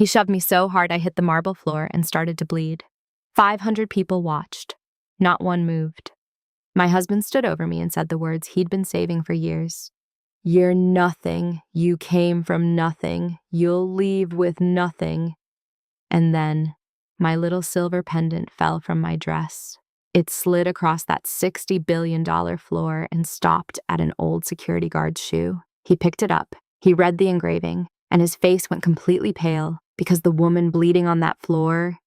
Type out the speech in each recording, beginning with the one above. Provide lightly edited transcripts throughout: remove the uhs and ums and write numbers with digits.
He shoved me so hard I hit the marble floor and started to bleed. 500 people watched. Not one moved. My husband stood over me and said the words he'd been saving for years. "You're nothing. You came from nothing. You'll leave with nothing." And then my little silver pendant fell from my dress. It slid across that $60 billion floor and stopped at an old security guard's shoe. He picked it up. He read the engraving, and his face went completely pale because the woman bleeding on that floor,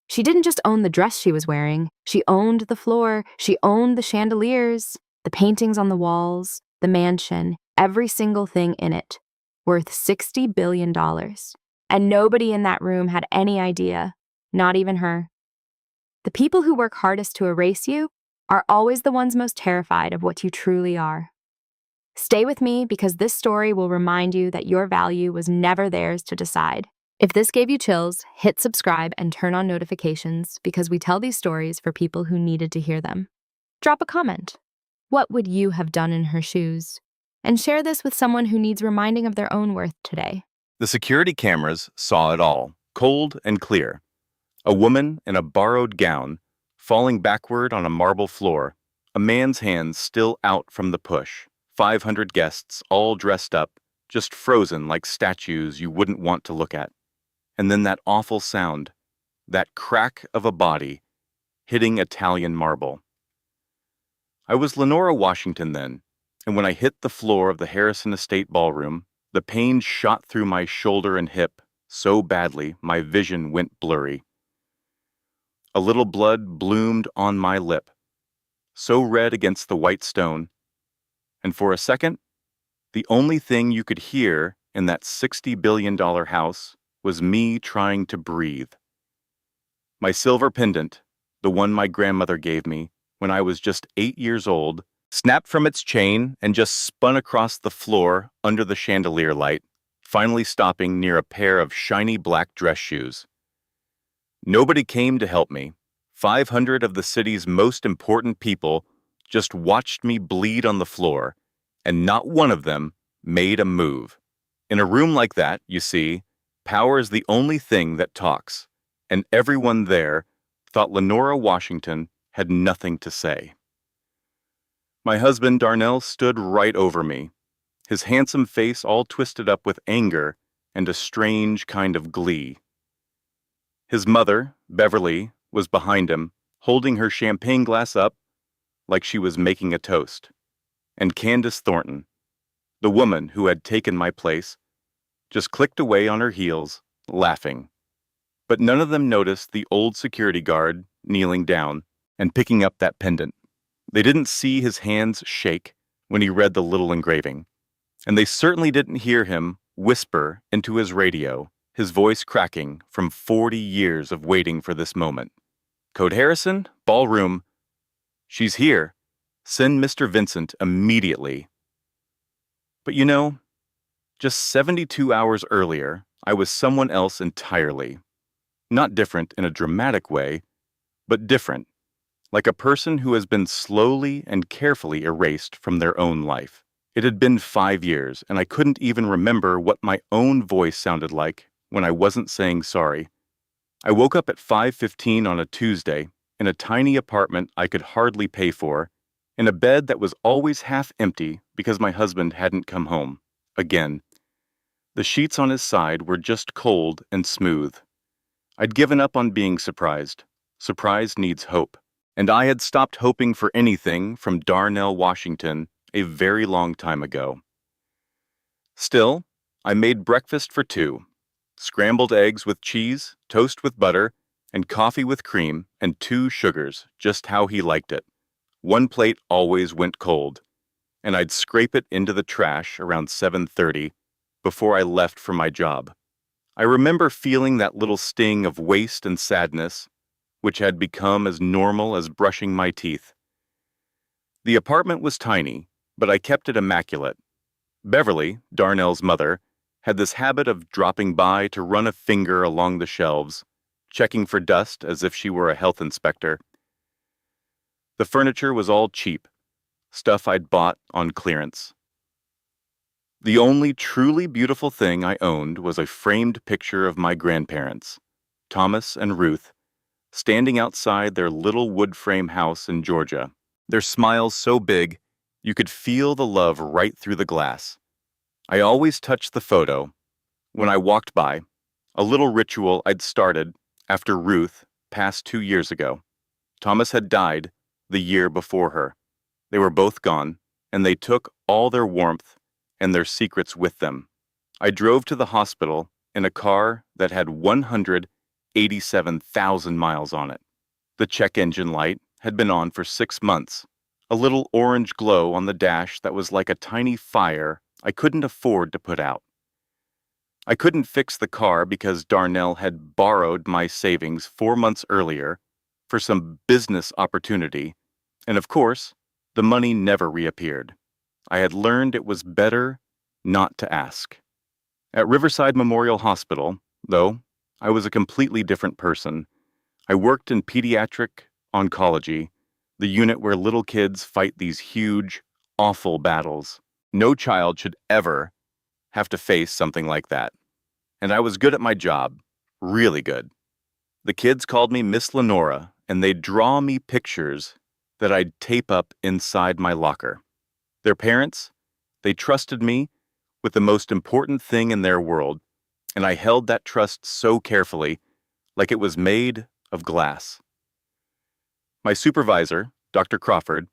she didn't just own the dress she was wearing. She owned the floor. She owned the chandeliers, the paintings on the walls, the mansion, every single thing in it, worth $60 billion. And nobody in that room had any idea, not even her. The people who work hardest to erase you are always the ones most terrified of what you truly are. Stay with me because this story will remind you that your value was never theirs to decide. If this gave you chills, hit subscribe and turn on notifications because we tell these stories for people who needed to hear them. Drop a comment. What would you have done in her shoes? And share this with someone who needs reminding of their own worth today. The security cameras saw it all, cold and clear. A woman in a borrowed gown, falling backward on a marble floor, a man's hands still out from the push, 500 guests all dressed up, just frozen like statues you wouldn't want to look at. And then that awful sound, that crack of a body hitting Italian marble. I was Lenora Washington then, and when I hit the floor of the Harrison Estate ballroom, the pain shot through my shoulder and hip so badly my vision went blurry. A little blood bloomed on my lip, so red against the white stone, and for a second, the only thing you could hear in that $60 billion house was me trying to breathe. My silver pendant, the one my grandmother gave me when I was just 8 years old, snapped from its chain and just spun across the floor under the chandelier light, finally stopping near a pair of shiny black dress shoes. Nobody came to help me. 500 of the city's most important people just watched me bleed on the floor, and not one of them made a move. In a room like that, you see, power is the only thing that talks, and everyone there thought Lenora Washington had nothing to say. My husband, Darnell, stood right over me, his handsome face all twisted up with anger and a strange kind of glee. His mother, Beverly, was behind him, holding her champagne glass up like she was making a toast. And Candace Thornton, the woman who had taken my place, just clicked away on her heels, laughing. But none of them noticed the old security guard kneeling down and picking up that pendant. They didn't see his hands shake when he read the little engraving, and they certainly didn't hear him whisper into his radio, his voice cracking from 40 years of waiting for this moment. "Code Harrison, ballroom. She's here. Send Mr. Vincent immediately." But you know, just 72 hours earlier, I was someone else entirely. Not different in a dramatic way, but different, like a person who has been slowly and carefully erased from their own life. It had been 5 years, and I couldn't even remember what my own voice sounded like when I wasn't saying sorry. I woke up at 5:15 on a Tuesday in a tiny apartment I could hardly pay for, in a bed that was always half empty because my husband hadn't come home. Again. The sheets on his side were just cold and smooth. I'd given up on being surprised. Surprise needs hope. And I had stopped hoping for anything from Darnell Washington a very long time ago. Still, I made breakfast for 2. Scrambled eggs with cheese, toast with butter, and coffee with cream and 2 sugars, just how he liked it. One plate always went cold, and I'd scrape it into the trash around 7:30 before I left for my job. I remember feeling that little sting of waste and sadness, which had become as normal as brushing my teeth. The apartment was tiny, but I kept it immaculate. Beverly, Darnell's mother, had this habit of dropping by to run a finger along the shelves, checking for dust as if she were a health inspector. The furniture was all cheap, stuff I'd bought on clearance. The only truly beautiful thing I owned was a framed picture of my grandparents, Thomas and Ruth, standing outside their little wood frame house in Georgia. Their smiles so big, you could feel the love right through the glass. I always touched the photo when I walked by, a little ritual I'd started after Ruth passed 2 years ago. Thomas had died the year before her. They were both gone, and they took all their warmth and their secrets with them. I drove to the hospital in a car that had 187,000 miles on it. The check engine light had been on for 6 months, a little orange glow on the dash that was like a tiny fire I couldn't afford to put out. I couldn't fix the car because Darnell had borrowed my savings 4 months earlier for some business opportunity, and of course, the money never reappeared. I had learned it was better not to ask. At Riverside Memorial Hospital, though, I was a completely different person. I worked in pediatric oncology, the unit where little kids fight these huge, awful battles. No child should ever have to face something like that. And I was good at my job, really good. The kids called me Miss Lenora, and they'd draw me pictures that I'd tape up inside my locker. Their parents, they trusted me with the most important thing in their world, and I held that trust so carefully, like it was made of glass. My supervisor, Dr. Crawford,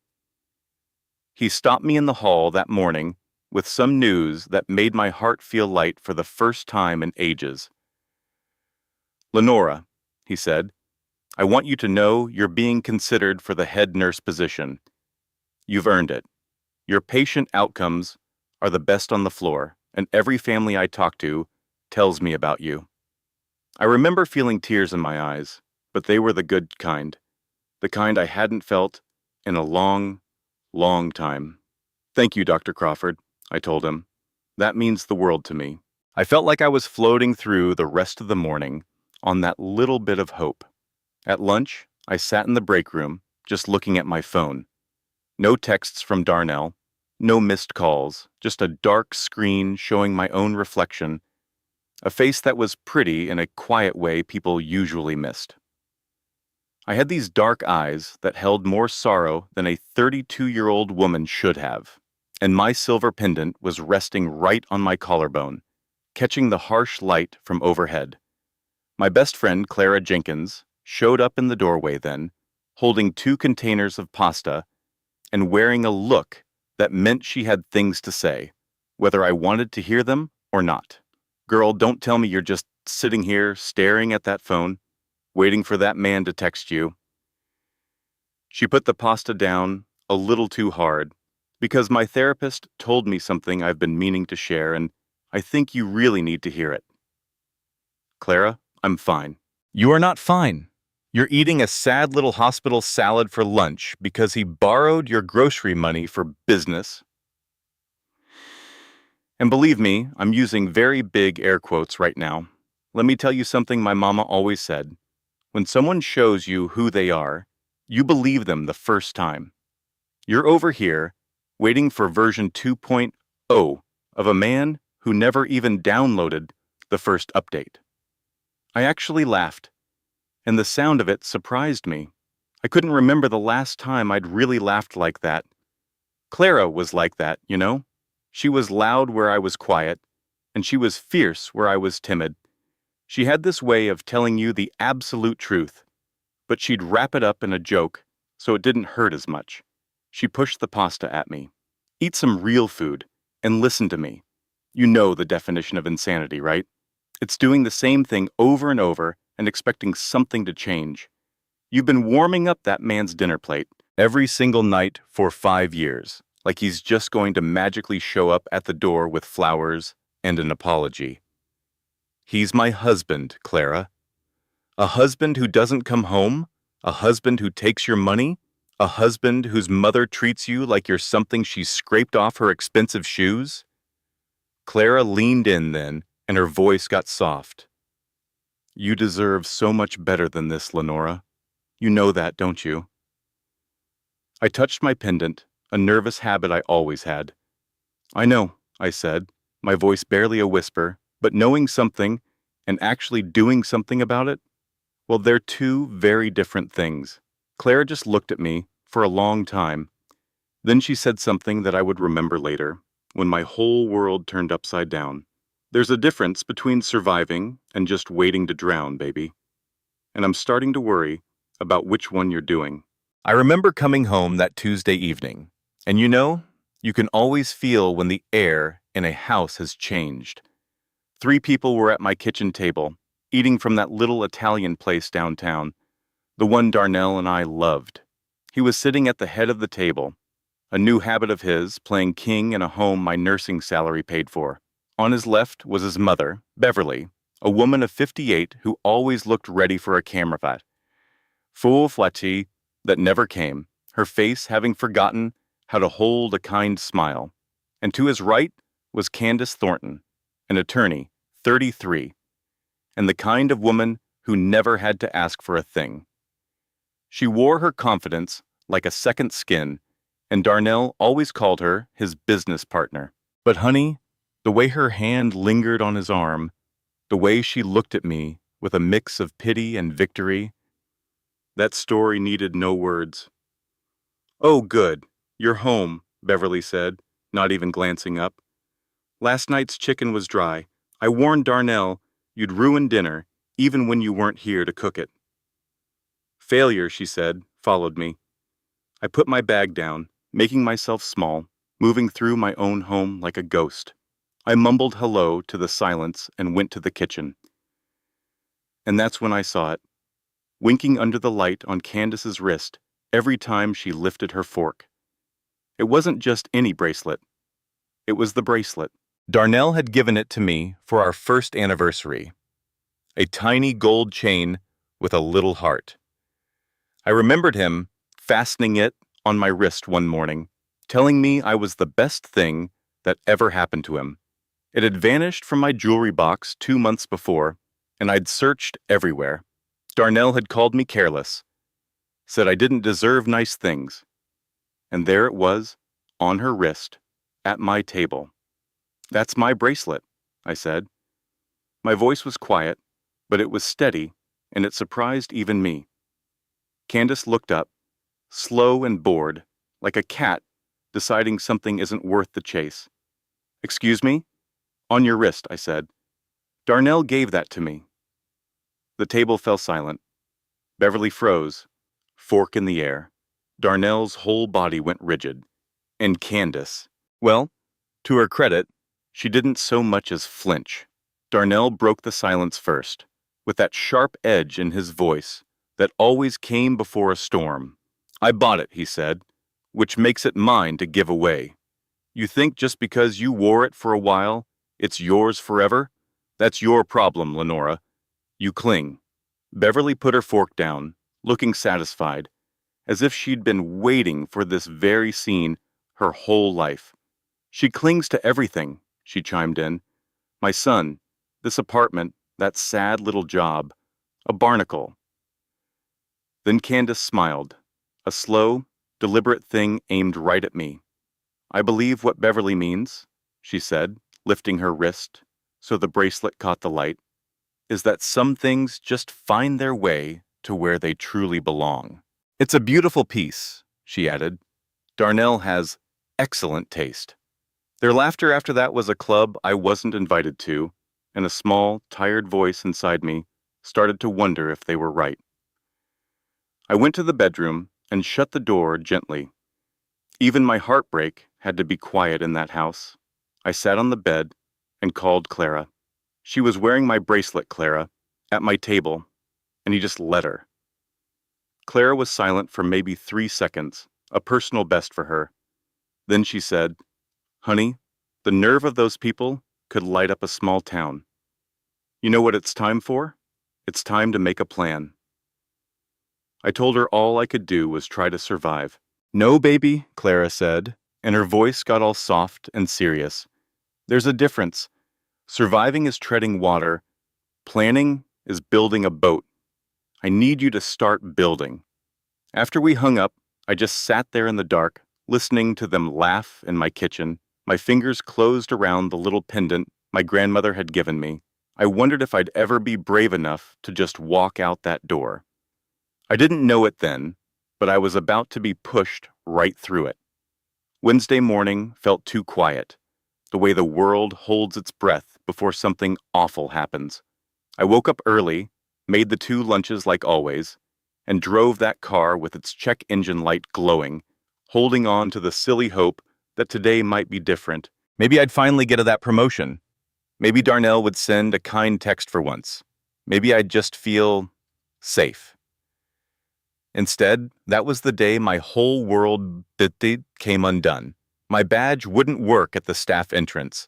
he stopped me in the hall that morning with some news that made my heart feel light for the first time in ages. "Lenora," he said, "I want you to know you're being considered for the head nurse position. You've earned it. Your patient outcomes are the best on the floor, and every family I talk to tells me about you." I remember feeling tears in my eyes, but they were the good kind, the kind I hadn't felt in a long, long time. "Thank you, Dr. Crawford," I told him. "That means the world to me." I felt like I was floating through the rest of the morning on that little bit of hope. At lunch, I sat in the break room, just looking at my phone. No texts from Darnell, no missed calls, just a dark screen showing my own reflection, a face that was pretty in a quiet way people usually missed. I had these dark eyes that held more sorrow than a 32-year-old woman should have, and my silver pendant was resting right on my collarbone, catching the harsh light from overhead. My best friend, Clara Jenkins, showed up in the doorway then, holding 2 containers of pasta and wearing a look that meant she had things to say, whether I wanted to hear them or not. "Girl, don't tell me you're just sitting here staring at that phone, waiting for that man to text you." She put the pasta down a little too hard, because my therapist told me something I've been meaning to share, and I think you really need to hear it. "Clara, I'm fine." "You are not fine. You're eating a sad little hospital salad for lunch because he borrowed your grocery money for business." And believe me, I'm using very big air quotes right now. Let me tell you something my mama always said. When someone shows you who they are, you believe them the first time. You're over here, waiting for version 2.0 of a man who never even downloaded the first update. I actually laughed, and the sound of it surprised me. I couldn't remember the last time I'd really laughed like that. Clara was like that, you know? She was loud where I was quiet, and she was fierce where I was timid. She had this way of telling you the absolute truth, but she'd wrap it up in a joke so it didn't hurt as much. She pushed the pasta at me. "Eat some real food and listen to me." You know the definition of insanity, right? It's doing the same thing over and over and expecting something to change. You've been warming up that man's dinner plate every single night for 5 years, like he's just going to magically show up at the door with flowers and an apology. He's my husband, Clara. A husband who doesn't come home, a husband who takes your money, a husband whose mother treats you like you're something she scraped off her expensive shoes. Clara leaned in then, and her voice got soft. "You deserve so much better than this, Lenora. You know that, don't you?" I touched my pendant, a nervous habit I always had. "I know," I said, my voice barely a whisper, but knowing something and actually doing something about it, well, they're two very different things. Clara just looked at me for a long time. Then she said something that I would remember later, when my whole world turned upside down. There's a difference between surviving and just waiting to drown, baby. And I'm starting to worry about which one you're doing. I remember coming home that Tuesday evening, and you can always feel when the air in a house has changed. 3 people were at my kitchen table, eating from that little Italian place downtown, the one Darnell and I loved. He was sitting at the head of the table, a new habit of his, playing king in a home my nursing salary paid for. On his left was his mother, Beverly, a woman of 58 who always looked ready for a camera shot. Full flatty that never came, her face having forgotten how to hold a kind smile. And to his right was Candace Thornton, an attorney, 33, and the kind of woman who never had to ask for a thing. She wore her confidence like a second skin, and Darnell always called her his business partner. But honey, the way her hand lingered on his arm, the way she looked at me with a mix of pity and victory, that story needed no words. "Oh, good. You're home," Beverly said, not even glancing up. "Last night's chicken was dry. I warned Darnell you'd ruin dinner, even when you weren't here to cook it." "Failure," she said, followed me. I put my bag down, making myself small, moving through my own home like a ghost. I mumbled hello to the silence and went to the kitchen. And that's when I saw it, winking under the light on Candace's wrist every time she lifted her fork. It wasn't just any bracelet. It was the bracelet. Darnell had given it to me for our first anniversary. A tiny gold chain with a little heart. I remembered him fastening it on my wrist one morning, telling me I was the best thing that ever happened to him. It had vanished from my jewelry box 2 months before, and I'd searched everywhere. Darnell had called me careless, said I didn't deserve nice things. And there it was, on her wrist, at my table. "That's my bracelet," I said. My voice was quiet, but it was steady, and it surprised even me. Candace looked up, slow and bored, like a cat deciding something isn't worth the chase. "Excuse me?" "On your wrist," I said. "Darnell gave that to me." The table fell silent. Beverly froze, fork in the air. Darnell's whole body went rigid. And Candace, well, to her credit, she didn't so much as flinch. Darnell broke the silence first, with that sharp edge in his voice that always came before a storm. "I bought it," he said, "which makes it mine to give away. You think just because you wore it for a while, it's yours forever? That's your problem, Lenora. You cling." Beverly put her fork down, looking satisfied, as if she'd been waiting for this very scene her whole life. "She clings to everything," she chimed in. "My son, this apartment, that sad little job, a barnacle." Then Candace smiled, a slow, deliberate thing aimed right at me. "I believe what Beverly means," she said, lifting her wrist so the bracelet caught the light, "is that some things just find their way to where they truly belong." "It's a beautiful piece," she added. "Darnell has excellent taste." Their laughter after that was a club I wasn't invited to, and a small, tired voice inside me started to wonder if they were right. I went to the bedroom and shut the door gently. Even my heartbreak had to be quiet in that house. I sat on the bed and called Clara. She was wearing my bracelet, Clara, at my table, and he just let her. Clara was silent for maybe 3 seconds, a personal best for her. Then she said, "Honey, the nerve of those people could light up a small town. You know what it's time for? It's time to make a plan." I told her all I could do was try to survive. "No, baby," Clara said, and her voice got all soft and serious. "There's a difference. Surviving is treading water. Planning is building a boat. I need you to start building." After we hung up, I just sat there in the dark, listening to them laugh in my kitchen, My fingers closed around the little pendant my grandmother had given me. I wondered if I'd ever be brave enough to just walk out that door. I didn't know it then, but I was about to be pushed right through it. Wednesday morning felt too quiet, the way the world holds its breath before something awful happens. I woke up early, made the 2 lunches like always, and drove that car with its check engine light glowing, holding on to the silly hope that today might be different. Maybe I'd finally get that promotion. Maybe Darnell would send a kind text for once. Maybe I'd just feel safe. Instead, that was the day my whole world came undone. My badge wouldn't work at the staff entrance.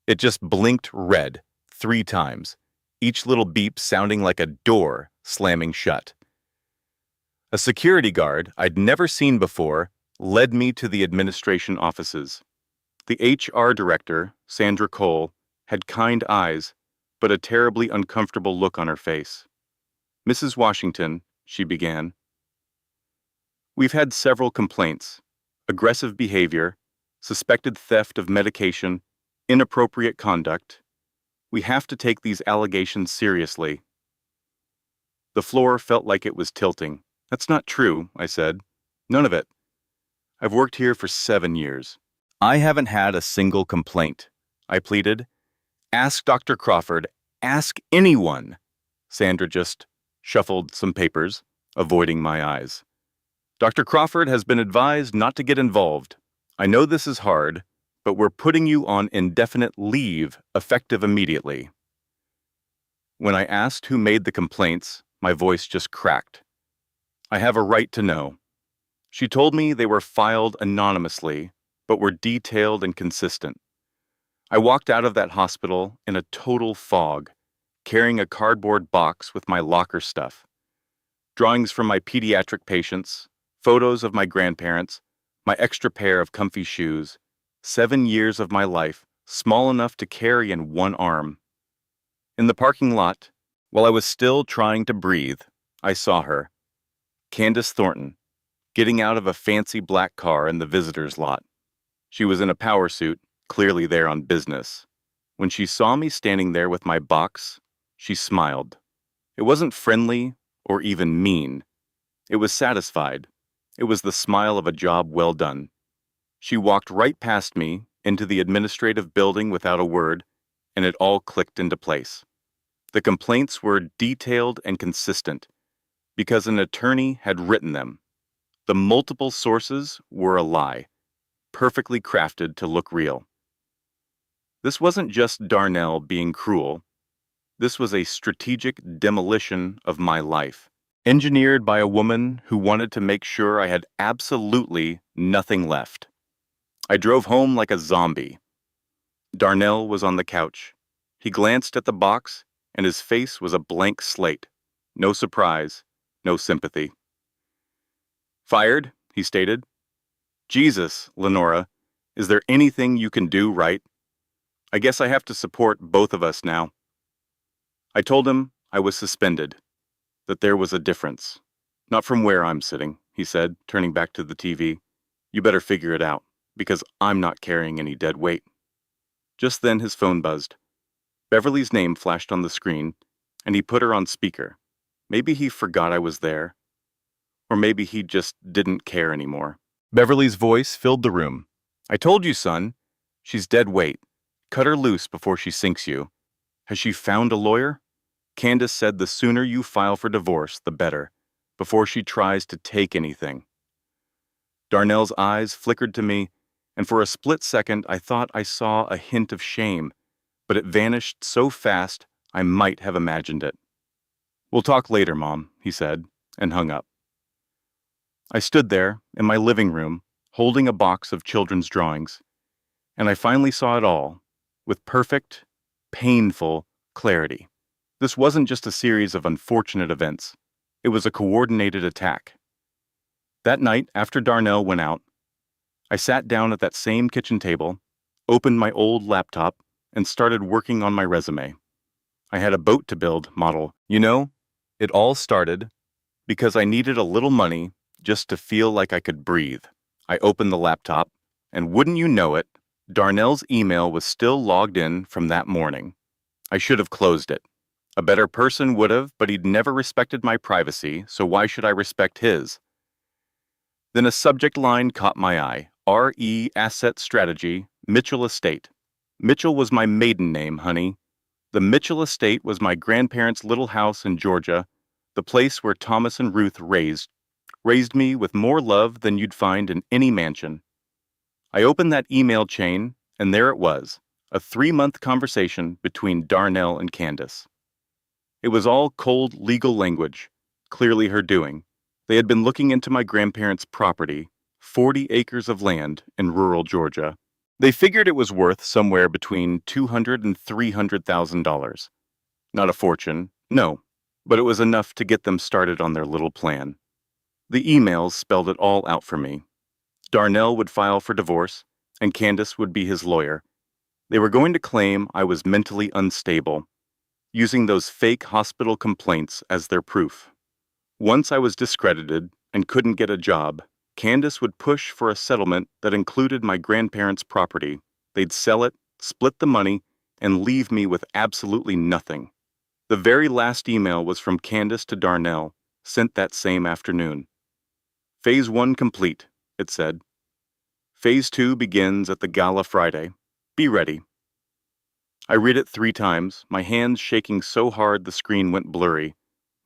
It just blinked red 3 times, each little beep sounding like a door slamming shut. A security guard I'd never seen before led me to the administration offices. The HR director, Sandra Cole, had kind eyes, but a terribly uncomfortable look on her face. "Mrs. Washington," she began, "we've had several complaints: aggressive behavior, suspected theft of medication, inappropriate conduct. We have to take these allegations seriously." The floor felt like it was tilting. "That's not true," I said. "None of it. I've worked here for 7 years. I haven't had a single complaint," I pleaded. "Ask Dr. Crawford. Ask anyone." Sandra just shuffled some papers, avoiding my eyes. "Dr. Crawford has been advised not to get involved. I know this is hard, but we're putting you on indefinite leave, effective immediately." When I asked who made the complaints, my voice just cracked. "I have a right to know." She told me they were filed anonymously, but were detailed and consistent. I walked out of that hospital in a total fog, carrying a cardboard box with my locker stuff. Drawings from my pediatric patients, photos of my grandparents, my extra pair of comfy shoes, 7 years of my life, small enough to carry in one arm. In the parking lot, while I was still trying to breathe, I saw her, Candace Thornton, getting out of a fancy black car in the visitor's lot. She was in a power suit, clearly there on business. When she saw me standing there with my box, she smiled. It wasn't friendly or even mean. It was satisfied. It was the smile of a job well done. She walked right past me into the administrative building without a word, and it all clicked into place. The complaints were detailed and consistent because an attorney had written them. The multiple sources were a lie, perfectly crafted to look real. This wasn't just Darnell being cruel. This was a strategic demolition of my life, engineered by a woman who wanted to make sure I had absolutely nothing left. I drove home like a zombie. Darnell was on the couch. He glanced at the box, and his face was a blank slate. No surprise, no sympathy. "Fired," he stated. "Jesus, Lenora, is there anything you can do right? I guess I have to support both of us now." I told him I was suspended, that there was a difference. "Not from where I'm sitting," he said, turning back to the TV. "You better figure it out, because I'm not carrying any dead weight." Just then his phone buzzed. Beverly's name flashed on the screen, and he put her on speaker. Maybe he forgot I was there, or maybe he just didn't care anymore. Beverly's voice filled the room. "I told you, son. She's dead weight. Cut her loose before she sinks you. Has she found a lawyer? Candace said the sooner you file for divorce, the better, before she tries to take anything." Darnell's eyes flickered to me, and for a split second I thought I saw a hint of shame, but it vanished so fast I might have imagined it. "We'll talk later, Mom," he said, and hung up. I stood there in my living room, holding a box of children's drawings, and I finally saw it all, with perfect, painful clarity. This wasn't just a series of unfortunate events. It was a coordinated attack. That night, after Darnell went out, I sat down at that same kitchen table, opened my old laptop, and started working on my resume. I had a boat to build model. It all started because I needed a little money just to feel like I could breathe. I opened the laptop, and wouldn't you know it, Darnell's email was still logged in from that morning. I should have closed it. A better person would have, but he'd never respected my privacy, so why should I respect his? Then a subject line caught my eye. RE Asset Strategy, Mitchell Estate. Mitchell was my maiden name, honey. The Mitchell Estate was my grandparents' little house in Georgia, the place where Thomas and Ruth raised me with more love than you'd find in any mansion. I opened that email chain, and there it was, a 3-month conversation between Darnell and Candace. It was all cold legal language, clearly her doing. They had been looking into my grandparents' property, 40 acres of land in rural Georgia. They figured it was worth somewhere between $200,000 and $300,000. Not a fortune, no, but it was enough to get them started on their little plan. The emails spelled it all out for me. Darnell would file for divorce, and Candace would be his lawyer. They were going to claim I was mentally unstable, using those fake hospital complaints as their proof. Once I was discredited and couldn't get a job, Candace would push for a settlement that included my grandparents' property. They'd sell it, split the money, and leave me with absolutely nothing. The very last email was from Candace to Darnell, sent that same afternoon. Phase 1 complete, it said. Phase 2 begins at the gala Friday. Be ready. I read it 3 times, my hands shaking so hard the screen went blurry.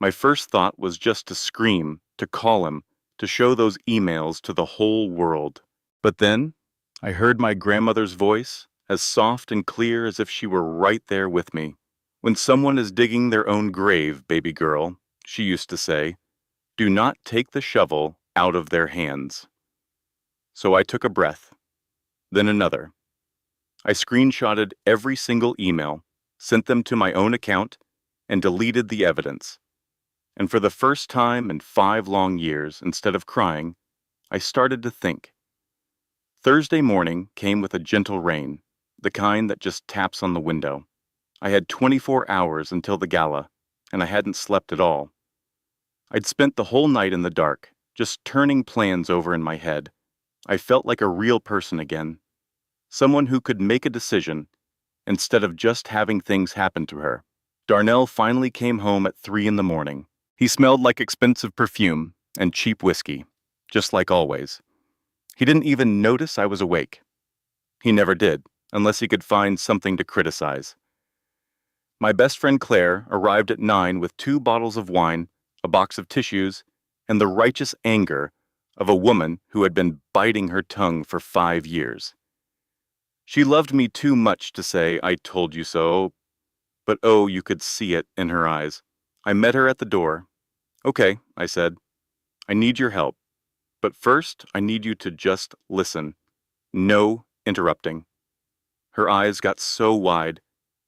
My first thought was just to scream, to call him, to show those emails to the whole world. But then, I heard my grandmother's voice, as soft and clear as if she were right there with me. When someone is digging their own grave, baby girl, she used to say, do not take the shovel out of their hands. So I took a breath, then another. I screenshotted every single email, sent them to my own account, and deleted the evidence. And for the first time in 5 long years, instead of crying, I started to think. Thursday morning came with a gentle rain, the kind that just taps on the window. I had 24 hours until the gala, and I hadn't slept at all. I'd spent the whole night in the dark, just turning plans over in my head. I felt like a real person again, someone who could make a decision instead of just having things happen to her. Darnell finally came home at 3 in the morning. He smelled like expensive perfume and cheap whiskey, just like always. He didn't even notice I was awake. He never did, unless he could find something to criticize. My best friend Claire arrived at 9 with 2 bottles of wine, a box of tissues, and the righteous anger of a woman who had been biting her tongue for 5 years. She loved me too much to say, I told you so, but oh, you could see it in her eyes. I met her at the door. Okay, I said, I need your help, but first I need you to just listen. No interrupting. Her eyes got so wide.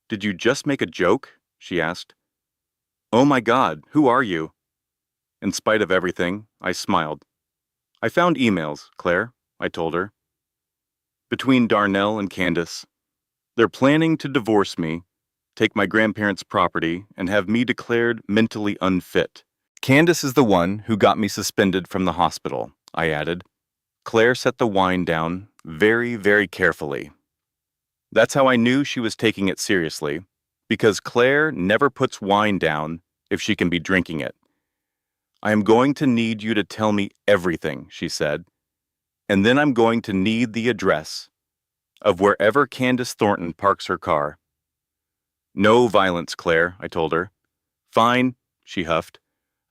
Did you just make a joke? She asked. Oh my God, who are you? In spite of everything, I smiled. I found emails, Claire, I told her. Between Darnell and Candace. They're planning to divorce me, take my grandparents' property, and have me declared mentally unfit. Candace is the one who got me suspended from the hospital, I added. Claire set the wine down very, very carefully. That's how I knew she was taking it seriously, because Claire never puts wine down if she can be drinking it. I am going to need you to tell me everything, she said, and then I'm going to need the address of wherever Candace Thornton parks her car. No violence, Claire, I told her. Fine, she huffed.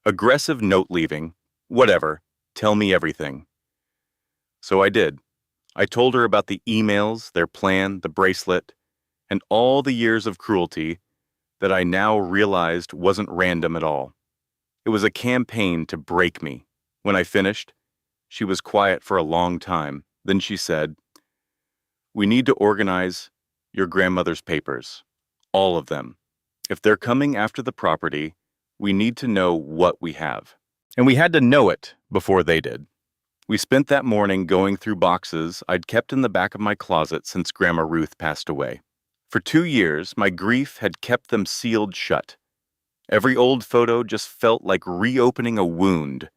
Aggressive note leaving. Whatever. Tell me everything. So I did. I told her about the emails, their plan, the bracelet, and all the years of cruelty that I now realized wasn't random at all. It was a campaign to break me. When I finished, she was quiet for a long time. Then she said, we need to organize your grandmother's papers. All of them. If they're coming after the property, we need to know what we have. And we had to know it before they did. We spent that morning going through boxes I'd kept in the back of my closet since Grandma Ruth passed away. For 2 years, my grief had kept them sealed shut. Every old photo just felt like reopening a wound.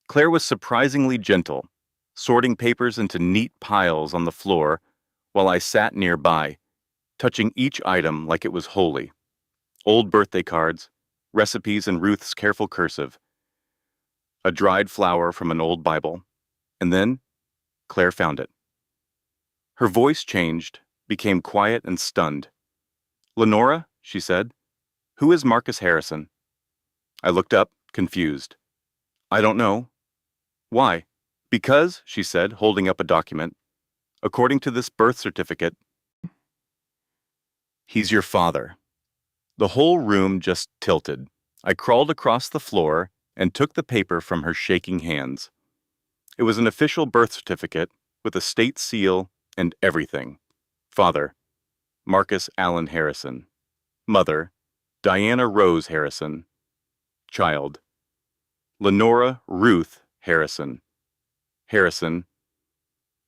Claire was surprisingly gentle, sorting papers into neat piles on the floor while I sat nearby, touching each item like it was holy. Old birthday cards, recipes in Ruth's careful cursive, a dried flower from an old Bible, and then Claire found it. Her voice changed, became quiet and stunned. "Lenora," she said, "who is Marcus Harrison?" I looked up, confused. "I don't know." "Why?" "Because," she said, holding up a document, "according to this birth certificate, he's your father." The whole room just tilted. I crawled across the floor and took the paper from her shaking hands. It was an official birth certificate with a state seal and everything. Father, Marcus Allen Harrison. Mother, Diana Rose Harrison. Child, Lenora Ruth Harrison. Harrison,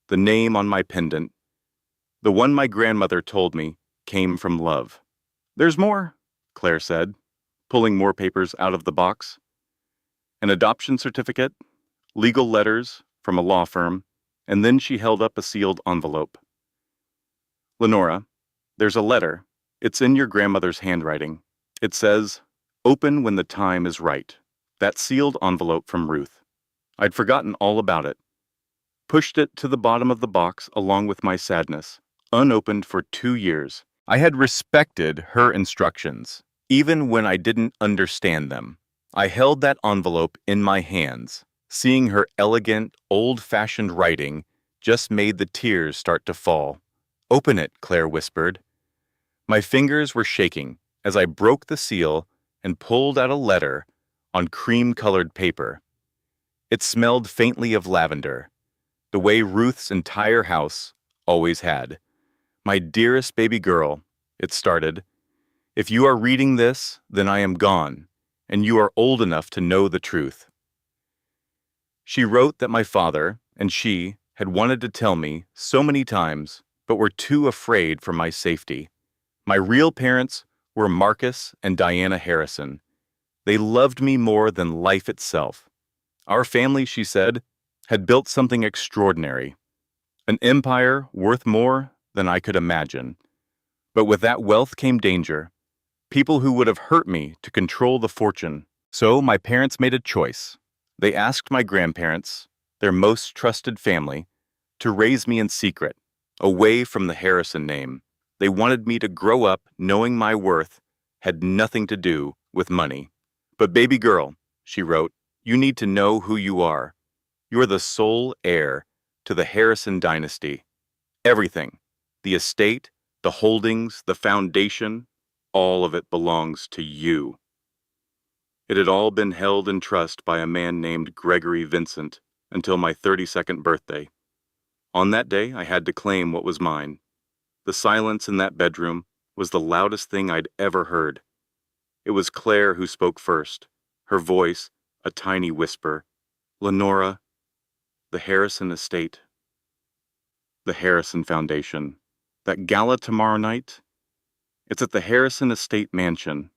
the name on my pendant, the one my grandmother told me, came from love. "There's more," Claire said, pulling more papers out of the box. An adoption certificate, legal letters from a law firm, and then she held up a sealed envelope. "Lenora, there's a letter. It's in your grandmother's handwriting. It says, 'Open when the time is right.'" That sealed envelope from Ruth. I'd forgotten all about it. Pushed it to the bottom of the box along with my sadness, unopened for 2 years. I had respected her instructions, even when I didn't understand them. I held that envelope in my hands. Seeing her elegant, old-fashioned writing just made the tears start to fall. "Open it," Claire whispered. My fingers were shaking as I broke the seal and pulled out a letter on cream-colored paper. It smelled faintly of lavender, the way Ruth's entire house always had. "My dearest baby girl," it started, "if you are reading this, then I am gone, and you are old enough to know the truth." She wrote that my father and she had wanted to tell me so many times, but were too afraid for my safety. My real parents were Marcus and Diana Harrison. They loved me more than life itself. Our family, she said, had built something extraordinary, an empire worth more than I could imagine. But with that wealth came danger, people who would have hurt me to control the fortune. So my parents made a choice. They asked my grandparents, their most trusted family, to raise me in secret, away from the Harrison name. They wanted me to grow up knowing my worth had nothing to do with money. "But baby girl," she wrote, "you need to know who you are. You're the sole heir to the Harrison dynasty. Everything, the estate, the holdings, the foundation, all of it belongs to you." It had all been held in trust by a man named Gregory Vincent until my 32nd birthday. On that day, I had to claim what was mine. The silence in that bedroom was the loudest thing I'd ever heard. It was Claire who spoke first, her voice a tiny whisper. "Lenora, the Harrison estate, the Harrison Foundation. That gala tomorrow night? It's at the Harrison Estate Mansion."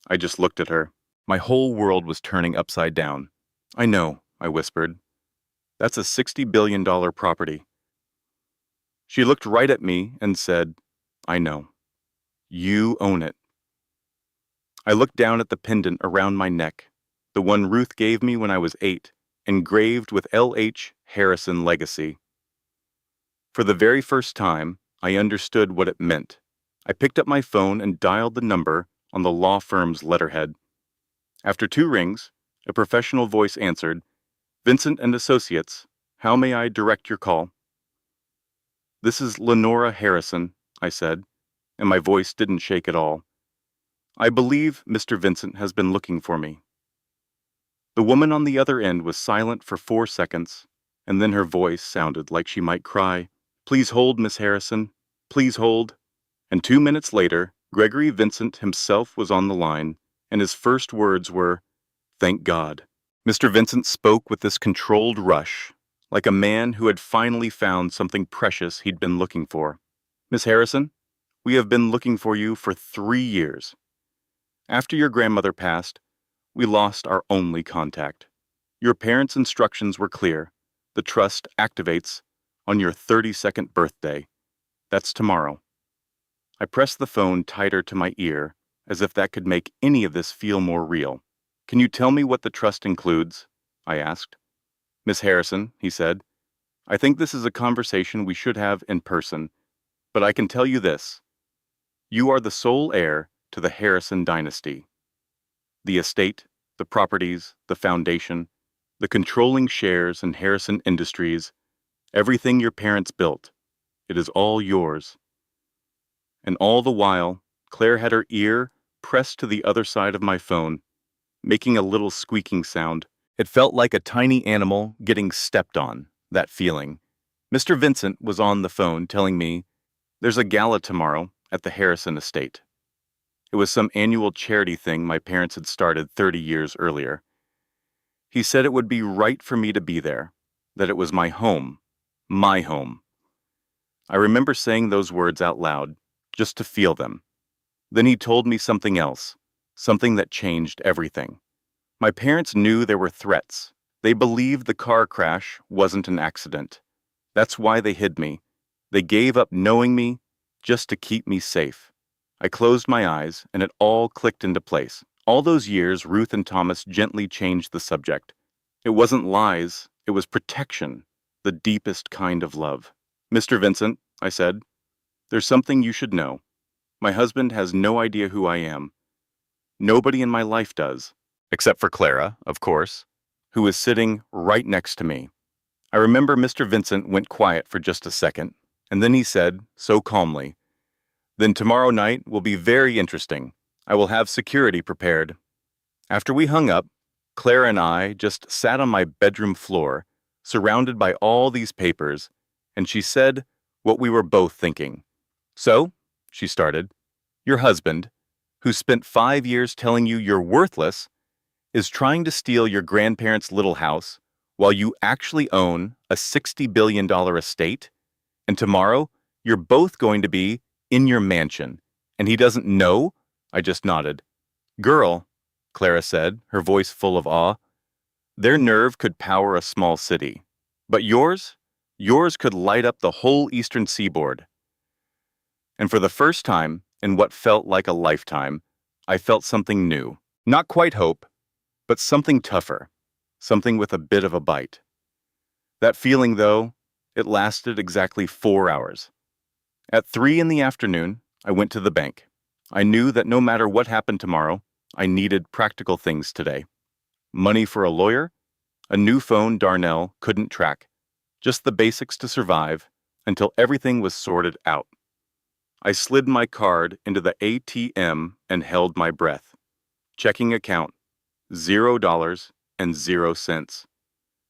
I just looked at her. My whole world was turning upside down. "I know," I whispered. "That's a $60 billion property." She looked right at me and said, "I know. You own it." I looked down at the pendant around my neck, the one Ruth gave me when I was 8, engraved with L.H. Harrison Legacy. For the very first time, I understood what it meant. I picked up my phone and dialed the number on the law firm's letterhead. After 2 rings, a professional voice answered, "Vincent and Associates, how may I direct your call?" "This is Lenora Harrison," I said, and my voice didn't shake at all. "I believe Mr. Vincent has been looking for me." The woman on the other end was silent for 4 seconds, and then her voice sounded like she might cry, "Please hold, Miss Harrison. Please hold." And 2 minutes later, Gregory Vincent himself was on the line, and his first words were, "Thank God." Mr. Vincent spoke with this controlled rush, like a man who had finally found something precious he'd been looking for. "Miss Harrison, we have been looking for you for 3 years. After your grandmother passed, we lost our only contact. Your parents' instructions were clear. The trust activates on your 32nd birthday. That's tomorrow. I pressed the phone tighter to my ear, as if that could make any of this feel more real. Can you tell me what the trust includes? I asked. Miss Harrison, he said, I think this is a conversation we should have in person, but I can tell you this. You are the sole heir to the Harrison dynasty. The estate, the properties, the foundation, the controlling shares in Harrison Industries, everything your parents built, it is all yours. And all the while, Claire had her ear pressed to the other side of my phone, making a little squeaking sound. It felt like a tiny animal getting stepped on, that feeling. Mr. Vincent was on the phone telling me, there's a gala tomorrow at the Harrison estate. It was some annual charity thing my parents had started 30 years earlier. He said it would be right for me to be there, that it was my home, my home. I remember saying those words out loud, just to feel them. Then he told me something else, something that changed everything. My parents knew there were threats. They believed the car crash wasn't an accident. That's why they hid me. They gave up knowing me just to keep me safe. I closed my eyes, and it all clicked into place. All those years, Ruth and Thomas gently changed the subject. It wasn't lies, it was protection, the deepest kind of love. Mr. Vincent, I said, there's something you should know. My husband has no idea who I am. Nobody in my life does, except for Clara, of course, who is sitting right next to me. I remember Mr. Vincent went quiet for just a second, and then he said, so calmly, then tomorrow night will be very interesting. I will have security prepared. After we hung up, Clara and I just sat on my bedroom floor, surrounded by all these papers, and she said what we were both thinking. So, she started, your husband, who spent 5 years telling you you're worthless, is trying to steal your grandparents' little house while you actually own a $60 billion estate, and tomorrow you're both going to be in your mansion, and he doesn't know? I just nodded. Girl, Clara said, her voice full of awe, their nerve could power a small city. But yours? Yours could light up the whole eastern seaboard. And for the first time, in what felt like a lifetime, I felt something new. Not quite hope, but something tougher. Something with a bit of a bite. That feeling, though, it lasted exactly 4 hours. At 3 in the afternoon, I went to the bank. I knew that no matter what happened tomorrow, I needed practical things today. Money for a lawyer, a new phone Darnell couldn't track, just the basics to survive until everything was sorted out. I slid my card into the ATM and held my breath. Checking account, $0.00.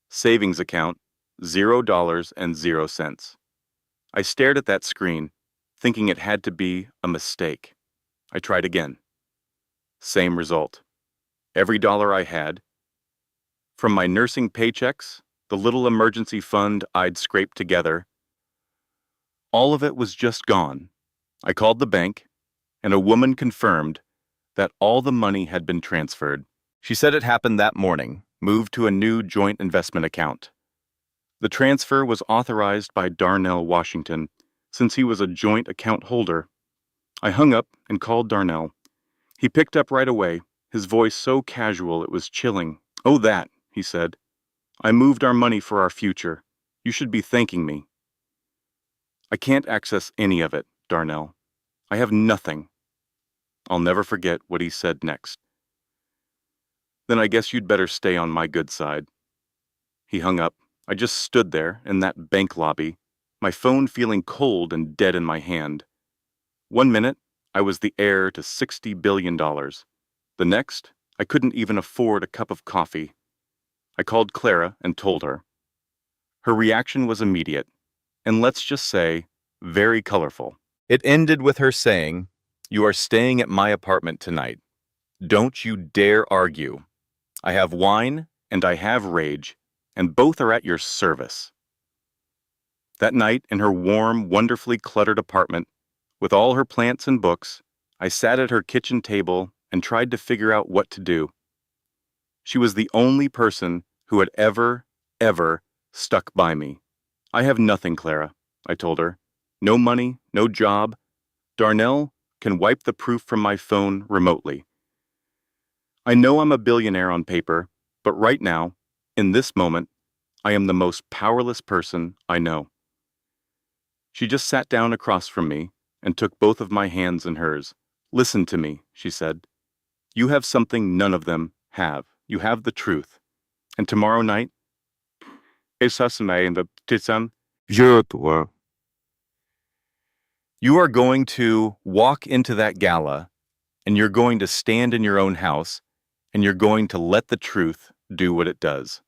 Savings account, $0.00. I stared at that screen, thinking it had to be a mistake. I tried again. Same result. Every dollar I had, from my nursing paychecks, the little emergency fund I'd scraped together, all of it was just gone. I called the bank, and a woman confirmed that all the money had been transferred. She said it happened that morning, moved to a new joint investment account. The transfer was authorized by Darnell Washington, since he was a joint account holder. I hung up and called Darnell. He picked up right away, his voice so casual it was chilling. Oh, that, he said. I moved our money for our future. You should be thanking me. I can't access any of it, Darnell. I have nothing. I'll never forget what he said next. Then I guess you'd better stay on my good side. He hung up. I just stood there in that bank lobby, my phone feeling cold and dead in my hand. 1 minute, I was the heir to $60 billion. The next, I couldn't even afford a cup of coffee. I called Clara and told her. Her reaction was immediate, and let's just say, very colorful. It ended with her saying, "You are staying at my apartment tonight. Don't you dare argue. I have wine and I have rage, and both are at your service." That night, in her warm, wonderfully cluttered apartment, with all her plants and books, I sat at her kitchen table and tried to figure out what to do. She was the only person who had ever stuck by me. I have nothing, Clara, I told her. No money, no job. Darnell can wipe the proof from my phone remotely. I know I'm a billionaire on paper, but right now, in this moment, I am the most powerless person I know. She just sat down across from me and took both of my hands in hers. Listen to me, she said. You have something none of them have. You have the truth. And tomorrow night, you are going to walk into that gala and you're going to stand in your own house and you're going to let the truth do what it does.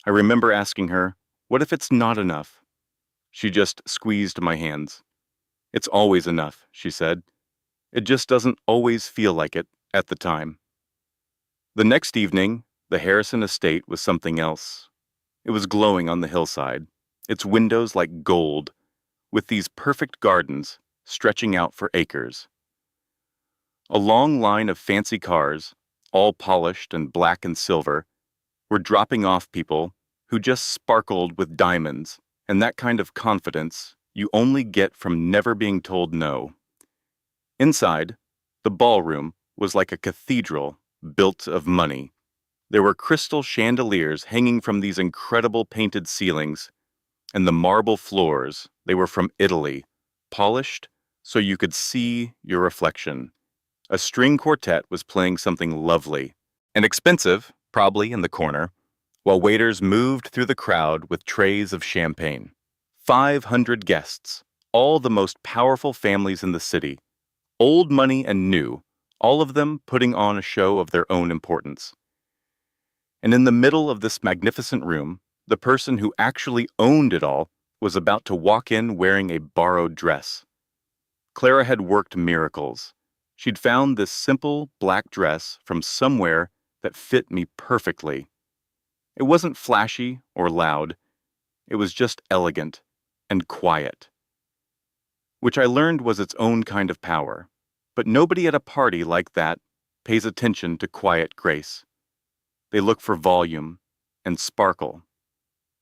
I remember asking her, what if it's not enough? She just squeezed my hands. It's always enough, she said. It just doesn't always feel like it at the time. The next evening, the Harrison estate was something else. It was glowing on the hillside, its windows like gold, with these perfect gardens stretching out for acres. A long line of fancy cars, all polished and black and silver, were dropping off people who just sparkled with diamonds and that kind of confidence you only get from never being told no. Inside, the ballroom was like a cathedral built of money. There were crystal chandeliers hanging from these incredible painted ceilings, and the marble floors, they were from Italy, polished so you could see your reflection. A string quartet was playing something lovely and expensive, probably in the corner, while waiters moved through the crowd with trays of champagne. 500 guests, all the most powerful families in the city, old money and new, all of them putting on a show of their own importance. And in the middle of this magnificent room, the person who actually owned it all was about to walk in wearing a borrowed dress. Clara had worked miracles. She'd found this simple black dress from somewhere that fit me perfectly. It wasn't flashy or loud. It was just elegant and quiet, which I learned was its own kind of power. But nobody at a party like that pays attention to quiet grace. They look for volume and sparkle,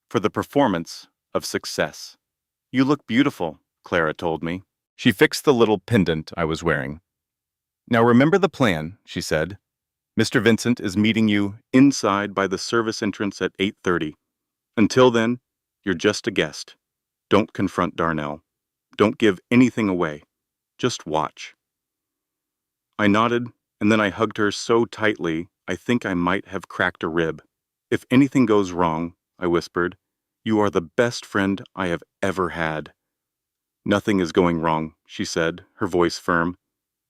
for the performance of success. You look beautiful, Clara told me. She fixed the little pendant I was wearing. Now remember the plan, she said. Mr. Vincent is meeting you inside by the service entrance at 8:30. Until then, you're just a guest. Don't confront Darnell. Don't give anything away. Just watch. I nodded, and then I hugged her so tightly I think I might have cracked a rib. If anything goes wrong, I whispered, you are the best friend I have ever had. Nothing is going wrong, she said, her voice firm.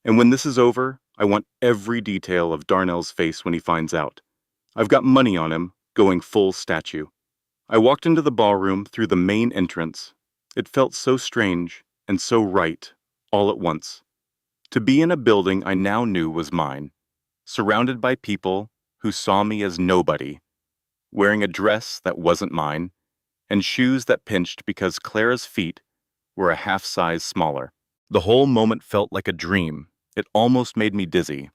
And when this is over, I want every detail of Darnell's face when he finds out. I've got money on him, going full statue. I walked into the ballroom through the main entrance. It felt so strange and so right, all at once. To be in a building I now knew was mine, surrounded by people who saw me as nobody, wearing a dress that wasn't mine, and shoes that pinched because Clara's feet were a half size smaller. The whole moment felt like a dream. It almost made me dizzy.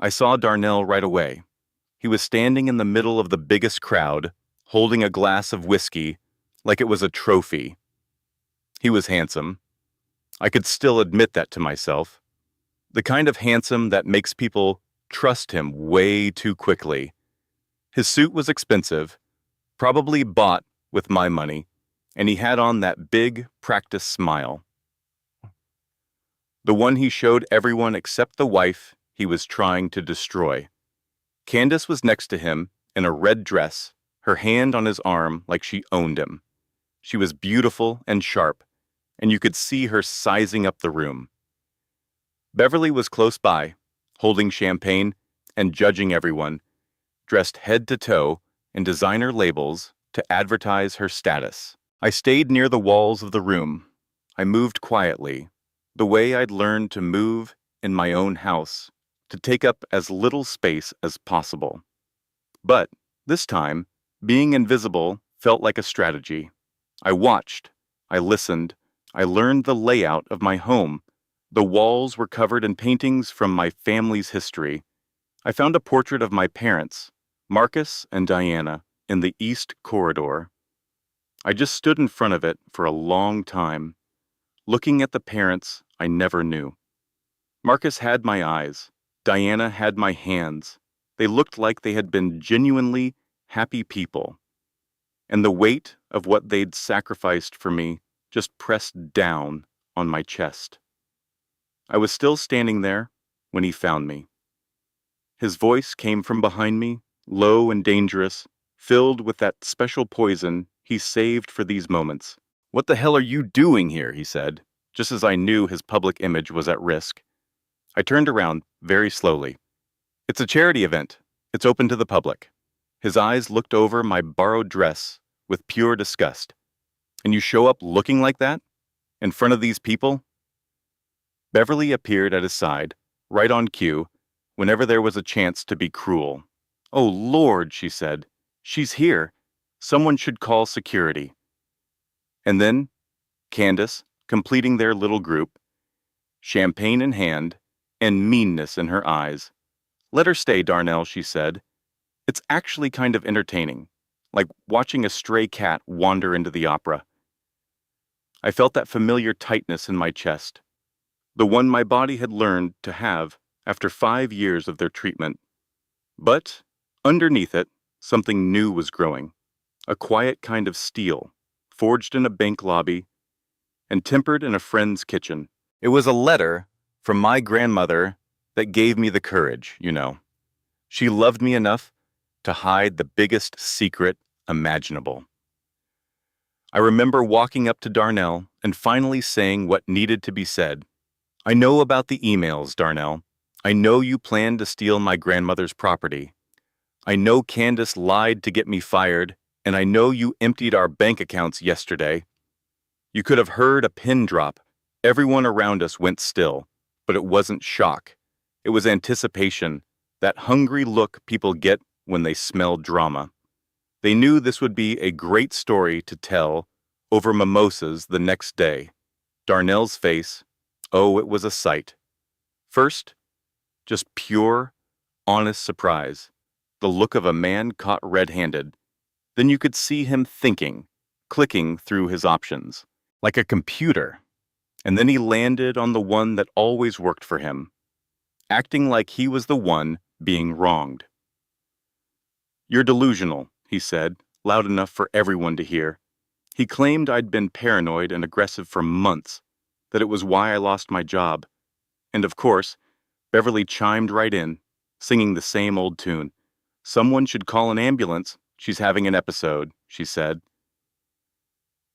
I saw Darnell right away. He was standing in the middle of the biggest crowd, holding a glass of whiskey like it was a trophy. He was handsome. I could still admit that to myself. The kind of handsome that makes people trust him way too quickly. His suit was expensive, probably bought with my money, and he had on that big, practiced smile. The one he showed everyone except the wife he was trying to destroy. Candace was next to him in a red dress, her hand on his arm like she owned him. She was beautiful and sharp, and you could see her sizing up the room. Beverly was close by, holding champagne and judging everyone, dressed head to toe in designer labels to advertise her status. I stayed near the walls of the room. I moved quietly, the way I'd learned to move in my own house, to take up as little space as possible. But this time, being invisible felt like a strategy. I watched, I listened, I learned the layout of my home. The walls were covered in paintings from my family's history. I found a portrait of my parents, Marcus and Diana, in the East Corridor. I just stood in front of it for a long time, looking at the parents I never knew. Marcus had my eyes. Diana had my hands. They looked like they had been genuinely happy people. And the weight of what they'd sacrificed for me just pressed down on my chest. I was still standing there when he found me. His voice came from behind me, low and dangerous, filled with that special poison he saved for these moments. "What the hell are you doing here?" he said, just as I knew his public image was at risk. I turned around very slowly. "It's a charity event. It's open to the public." His eyes looked over my borrowed dress with pure disgust. "And you show up looking like that? In front of these people?" Beverly appeared at his side, right on cue, whenever there was a chance to be cruel. "Oh, Lord," she said. "She's here. Someone should call security." And then, Candace, completing their little group, champagne in hand, and meanness in her eyes. "Let her stay, Darnell," she said. "It's actually kind of entertaining, like watching a stray cat wander into the opera." I felt that familiar tightness in my chest, the one my body had learned to have after 5 years of their treatment. But, underneath it, something new was growing, a quiet kind of steel, forged in a bank lobby and tempered in a friend's kitchen. It was a letter from my grandmother that gave me the courage, you know. She loved me enough to hide the biggest secret imaginable. I remember walking up to Darnell and finally saying what needed to be said. "I know about the emails, Darnell. I know you planned to steal my grandmother's property. I know Candace lied to get me fired, and I know you emptied our bank accounts yesterday." You could have heard a pin drop. Everyone around us went still, but it wasn't shock. It was anticipation, that hungry look people get when they smell drama. They knew this would be a great story to tell over mimosas the next day. Darnell's face, oh, it was a sight. First, just pure, honest surprise, the look of a man caught red-handed. Then you could see him thinking, clicking through his options, like a computer. And then he landed on the one that always worked for him, acting like he was the one being wronged. "You're delusional," he said, loud enough for everyone to hear. He claimed I'd been paranoid and aggressive for months, that it was why I lost my job. And of course, Beverly chimed right in, singing the same old tune. "Someone should call an ambulance. She's having an episode," she said.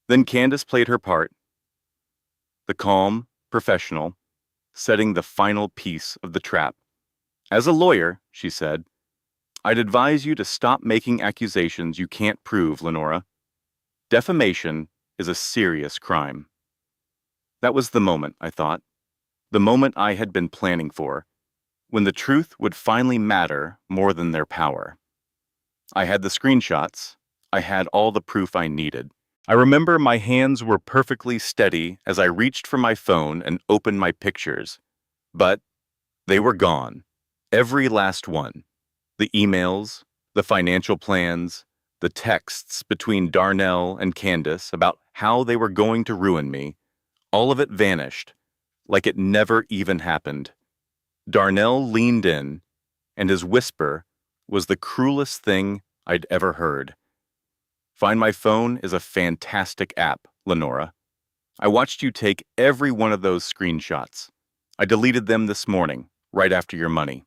Then Candace played her part, the calm, professional, setting the final piece of the trap. "As a lawyer," she said, "I'd advise you to stop making accusations you can't prove, Lenora. Defamation is a serious crime." That was the moment, I thought, the moment I had been planning for, when the truth would finally matter more than their power. I had the screenshots. I had all the proof I needed. I remember my hands were perfectly steady as I reached for my phone and opened my pictures. But they were gone. Every last one. The emails, the financial plans, the texts between Darnell and Candace about how they were going to ruin me, all of it vanished, like it never even happened. Darnell leaned in, and his whisper was the cruelest thing I'd ever heard. "Find My Phone is a fantastic app, Lenora. I watched you take every one of those screenshots. I deleted them this morning, right after your money."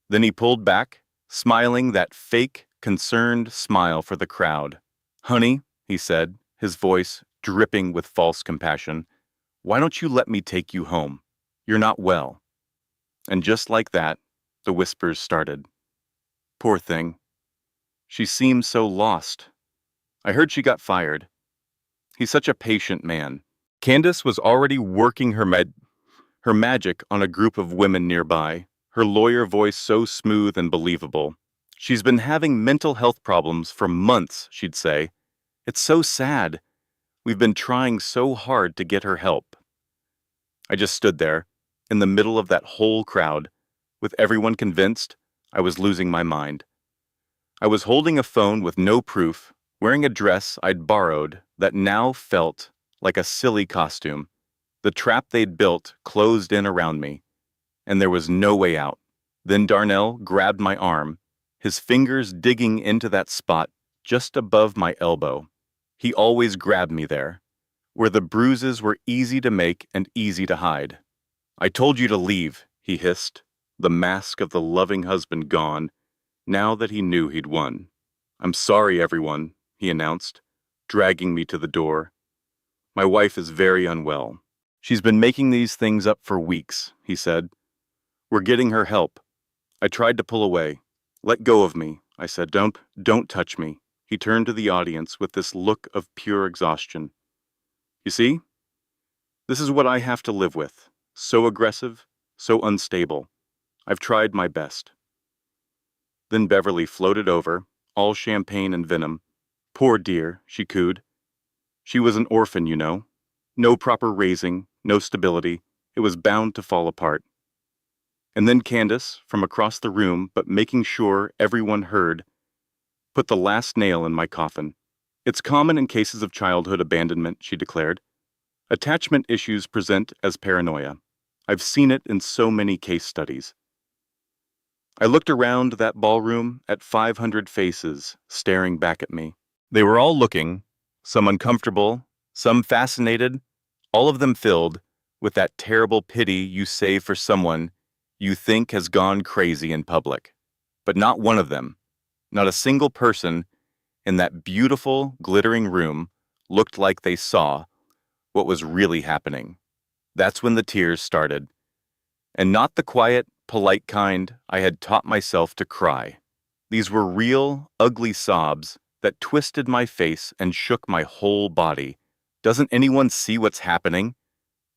Then he pulled back, smiling that fake, concerned smile for the crowd. "Honey," he said, his voice dripping with false compassion, "why don't you let me take you home? You're not well." And just like that, the whispers started. "Poor thing. She seems so lost. I heard she got fired. He's such a patient man." Candace was already working her magic on a group of women nearby, her lawyer voice so smooth and believable. "She's been having mental health problems for months," she'd say. "It's so sad. We've been trying so hard to get her help." I just stood there, in the middle of that whole crowd, with everyone convinced I was losing my mind. I was holding a phone with no proof, wearing a dress I'd borrowed that now felt like a silly costume. The trap they'd built closed in around me, and there was no way out. Then Darnell grabbed my arm, his fingers digging into that spot just above my elbow. He always grabbed me there, where the bruises were easy to make and easy to hide. "I told you to leave," he hissed, the mask of the loving husband gone, now that he knew he'd won. "I'm sorry, everyone," he announced, dragging me to the door. "My wife is very unwell. She's been making these things up for weeks," he said. "We're getting her help." I tried to pull away. "Let go of me," I said. Don't touch me." He turned to the audience with this look of pure exhaustion. "You see? This is what I have to live with. So aggressive, so unstable. I've tried my best." Then Beverly floated over, all champagne and venom. "Poor dear," she cooed. "She was an orphan, you know. No proper raising, no stability. It was bound to fall apart." And then Candace, from across the room, but making sure everyone heard, put the last nail in my coffin. "It's common in cases of childhood abandonment," she declared. "Attachment issues present as paranoia. I've seen it in so many case studies." I looked around that ballroom at 500 faces staring back at me. They were all looking, some uncomfortable, some fascinated, all of them filled with that terrible pity you save for someone you think has gone crazy in public. But not one of them, not a single person in that beautiful, glittering room looked like they saw what was really happening. That's when the tears started. And not the quiet, polite kind I had taught myself to cry. These were real, ugly sobs that twisted my face and shook my whole body. "Doesn't anyone see what's happening?"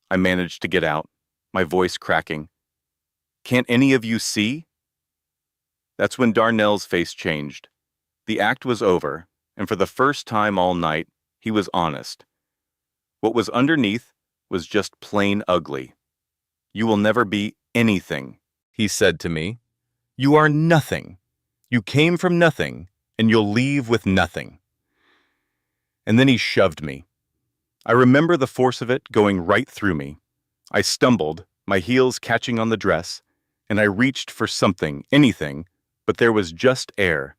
I managed to get out, my voice cracking. "Can't any of you see?" That's when Darnell's face changed. The act was over, and for the first time all night, he was honest. What was underneath was just plain ugly. "You will never be anything," he said to me. "You are nothing. You came from nothing, and you'll leave with nothing." And then he shoved me. I remember the force of it going right through me. I stumbled, my heels catching on the dress, and I reached for something, anything, but there was just air.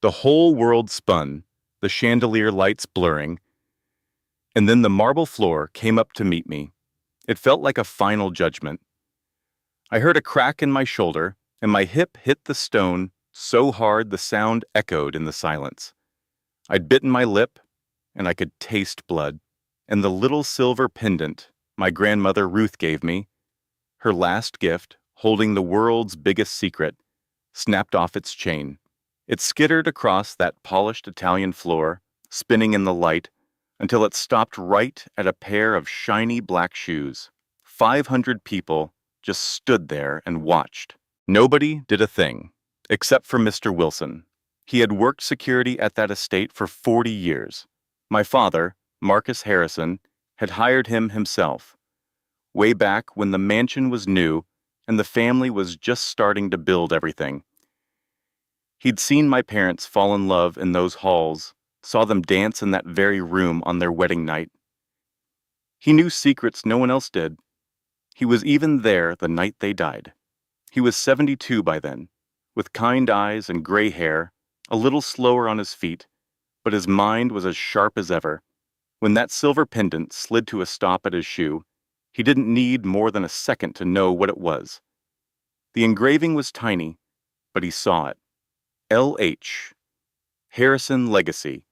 The whole world spun, the chandelier lights blurring, and then the marble floor came up to meet me. It felt like a final judgment. I heard a crack in my shoulder, and my hip hit the stone so hard the sound echoed in the silence. I'd bitten my lip, and I could taste blood. And the little silver pendant my grandmother Ruth gave me, her last gift, holding the world's biggest secret, snapped off its chain. It skittered across that polished Italian floor, spinning in the light, until it stopped right at a pair of shiny black shoes. 500 people just stood there and watched. Nobody did a thing, except for Mr. Wilson. He had worked security at that estate for 40 years. My father, Marcus Harrison, had hired him himself, way back when the mansion was new and the family was just starting to build everything. He'd seen my parents fall in love in those halls, saw them dance in that very room on their wedding night. He knew secrets no one else did. He was even there the night they died. He was 72 by then, with kind eyes and gray hair, a little slower on his feet, but his mind was as sharp as ever. When that silver pendant slid to a stop at his shoe, he didn't need more than a second to know what it was. The engraving was tiny, but he saw it. L.H. Harrison Legacy.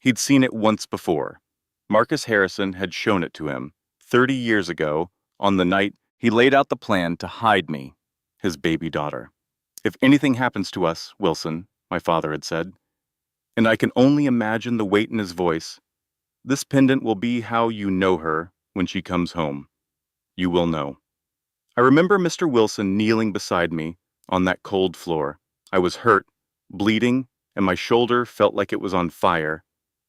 He'd seen it once before. Marcus Harrison had shown it to him 30 years ago on the night he laid out the plan to hide me, his baby daughter. "If anything happens to us, Wilson," my father had said, and I can only imagine the weight in his voice, "this pendant will be how you know her when she comes home. You will know." I remember Mr. Wilson kneeling beside me on that cold floor. I was hurt, bleeding, and my shoulder felt like it was on fire.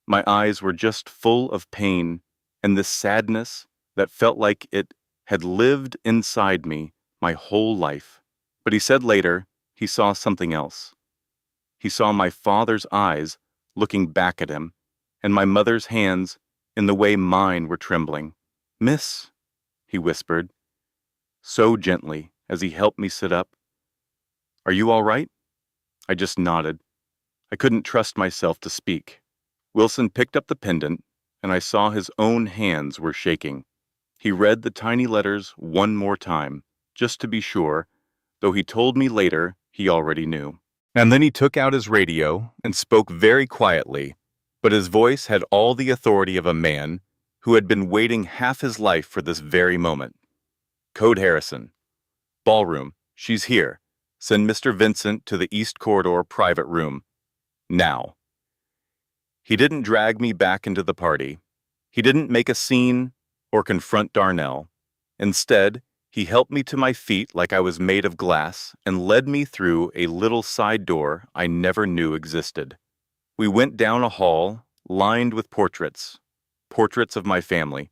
My eyes were just full of pain and this sadness that felt like it had lived inside me my whole life. But he said later he saw something else. He saw my father's eyes looking back at him, and my mother's hands in the way mine were trembling. "Miss," he whispered, so gently as he helped me sit up. "Are you all right?" I just nodded. I couldn't trust myself to speak. Wilson picked up the pendant, and I saw his own hands were shaking. He read the tiny letters one more time, just to be sure, though he told me later he already knew. And then he took out his radio and spoke very quietly, but his voice had all the authority of a man who had been waiting half his life for this very moment. "Code Harrison. Ballroom. She's here. Send Mr. Vincent to the East Corridor private room. Now." He didn't drag me back into the party. He didn't make a scene or confront Darnell. Instead, he helped me to my feet like I was made of glass and led me through a little side door I never knew existed. We went down a hall lined with portraits of my family,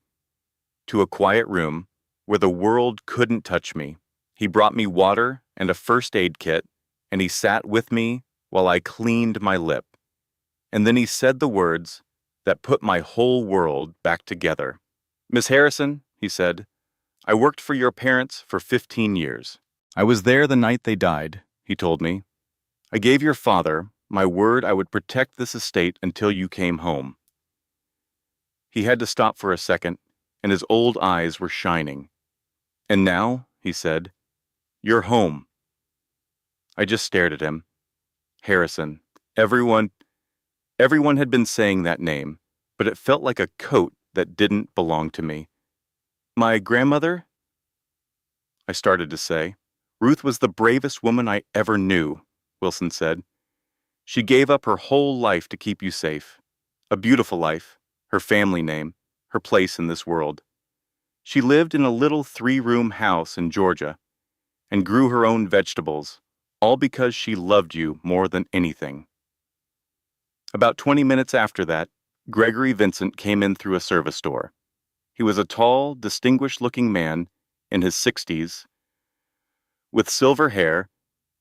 to a quiet room where the world couldn't touch me. He brought me water and a first aid kit, and he sat with me while I cleaned my lip. And then he said the words that put my whole world back together. "Miss Harrison," he said, "I worked for your parents for 15 years. I was there the night they died," he told me. "I gave your father my word I would protect this estate until you came home." He had to stop for a second, and his old eyes were shining. "And now," he said, "you're home." I just stared at him. Harrison. Everyone had been saying that name, but it felt like a coat that didn't belong to me. "My grandmother?" I started to say. "Ruth was the bravest woman I ever knew," Wilson said. "She gave up her whole life to keep you safe. A beautiful life, her family name, her place in this world. She lived in a little 3-room house in Georgia and grew her own vegetables, all because she loved you more than anything." About 20 minutes after that, Gregory Vincent came in through a service door. He was a tall, distinguished-looking man in his 60s, with silver hair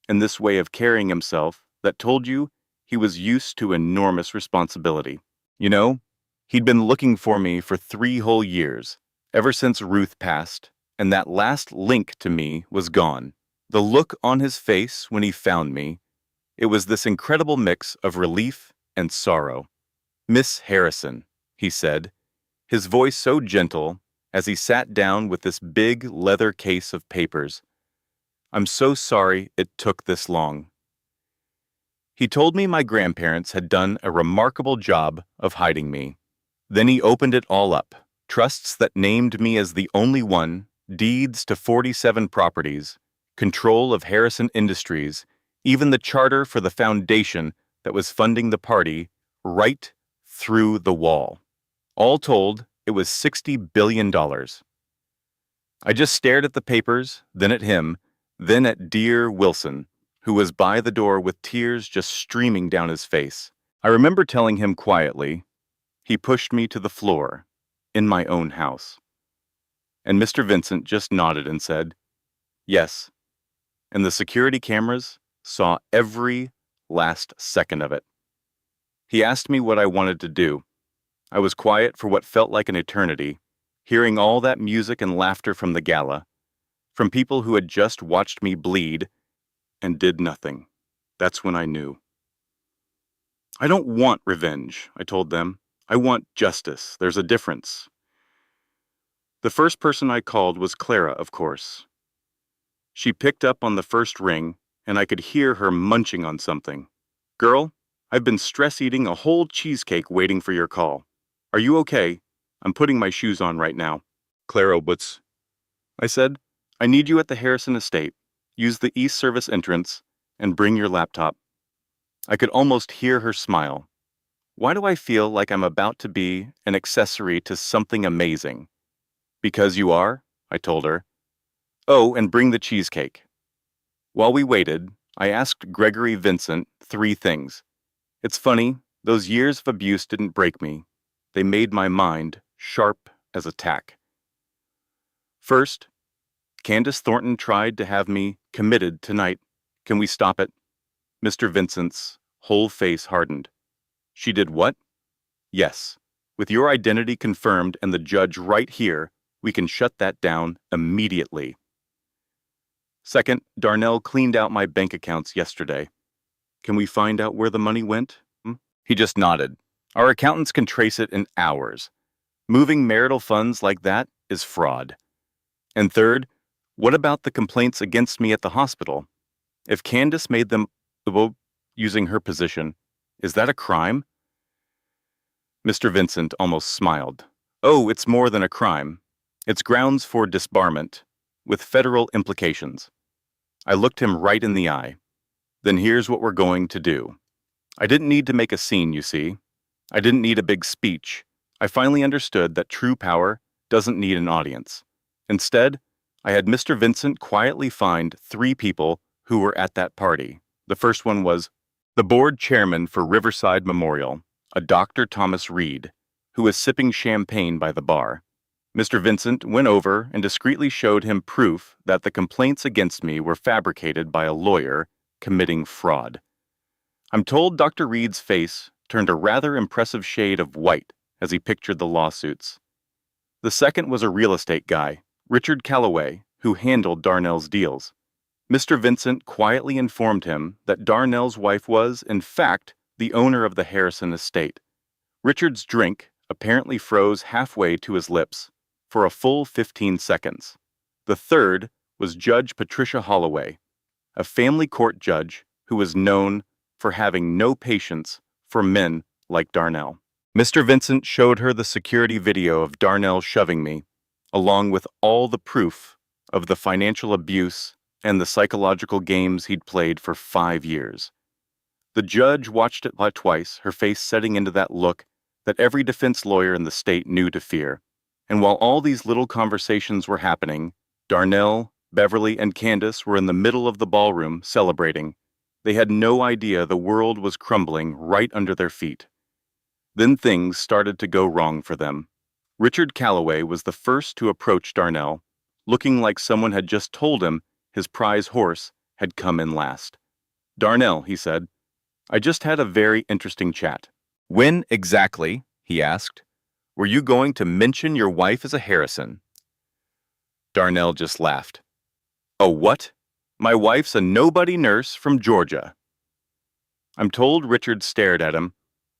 and this way of carrying himself that told you he was used to enormous responsibility. You know, he'd been looking for me for 3 whole years, ever since Ruth passed, and that last link to me was gone. The look on his face when he found me, it was this incredible mix of relief and sorrow. "Miss Harrison," he said, his voice so gentle as he sat down with this big leather case of papers. "I'm so sorry it took this long." He told me my grandparents had done a remarkable job of hiding me. Then he opened it all up. Trusts that named me as the only one, deeds to 47 properties, control of Harrison Industries, even the charter for the foundation that was funding the party, right through the wall. All told, it was $60 billion. I just stared at the papers, then at him, then at dear Wilson, who was by the door with tears just streaming down his face. I remember telling him quietly. He pushed me to the floor, in my own house. And Mr. Vincent just nodded and said, "Yes." And the security cameras saw every last second of it. He asked me what I wanted to do. I was quiet for what felt like an eternity, hearing all that music and laughter from the gala, from people who had just watched me bleed and did nothing. That's when I knew. "I don't want revenge," I told them. "I want justice. There's a difference." The first person I called was Clara, of course. She picked up on the first ring, and I could hear her munching on something. "Girl, I've been stress-eating a whole cheesecake waiting for your call. Are you okay? I'm putting my shoes on right now." "Clara, I said. "I need you at the Harrison estate. Use the East Service entrance and bring your laptop." I could almost hear her smile. Why do I feel like I'm about to be an accessory to something amazing? "Because you are," I told her. "Oh, and bring the cheesecake." While we waited, I asked Gregory Vincent 3 things. It's funny, those years of abuse didn't break me. They made my mind sharp as a tack. First, Candace Thornton tried to have me committed tonight. Can we stop it? Mr. Vincent's whole face hardened. "She did what?" "Yes. With your identity confirmed and the judge right here, we can shut that down immediately. Second, Darnell cleaned out my bank accounts yesterday. Can we find out where the money went? He just nodded. Our accountants can trace it in hours. Moving marital funds like that is fraud. And third, what about the complaints against me at the hospital? If Candace made them using her position, is that a crime? Mr. Vincent almost smiled. Oh, it's more than a crime. It's grounds for disbarment, with federal implications. I looked him right in the eye. Then here's what we're going to do. I didn't need to make a scene, you see. I didn't need a big speech. I finally understood that true power doesn't need an audience. Instead, I had Mr. Vincent quietly find 3 people who were at that party. The first one was the board chairman for Riverside Memorial, a Dr. Thomas Reed, who was sipping champagne by the bar. Mr. Vincent went over and discreetly showed him proof that the complaints against me were fabricated by a lawyer committing fraud. I'm told Dr. Reed's face turned a rather impressive shade of white as he pictured the lawsuits. The second was a real estate guy, Richard Calloway, who handled Darnell's deals. Mr. Vincent quietly informed him that Darnell's wife was, in fact, the owner of the Harrison estate. Richard's drink apparently froze halfway to his lips for a full 15 seconds. The third was Judge Patricia Holloway, a family court judge who was known for having no patience for men like Darnell. Mr. Vincent showed her the security video of Darnell shoving me, along with all the proof of the financial abuse and the psychological games he'd played for 5 years. The judge watched it twice, her face setting into that look that every defense lawyer in the state knew to fear. And while all these little conversations were happening, Darnell, Beverly, and Candace were in the middle of the ballroom celebrating. They had no idea the world was crumbling right under their feet. Then things started to go wrong for them. Richard Calloway was the first to approach Darnell, looking like someone had just told him his prize horse had come in last. Darnell, he said, I just had a very interesting chat. When exactly, he asked, were you going to mention your wife as a Harrison? Darnell just laughed. Oh, what? My wife's a nobody nurse from Georgia. I'm told Richard stared at him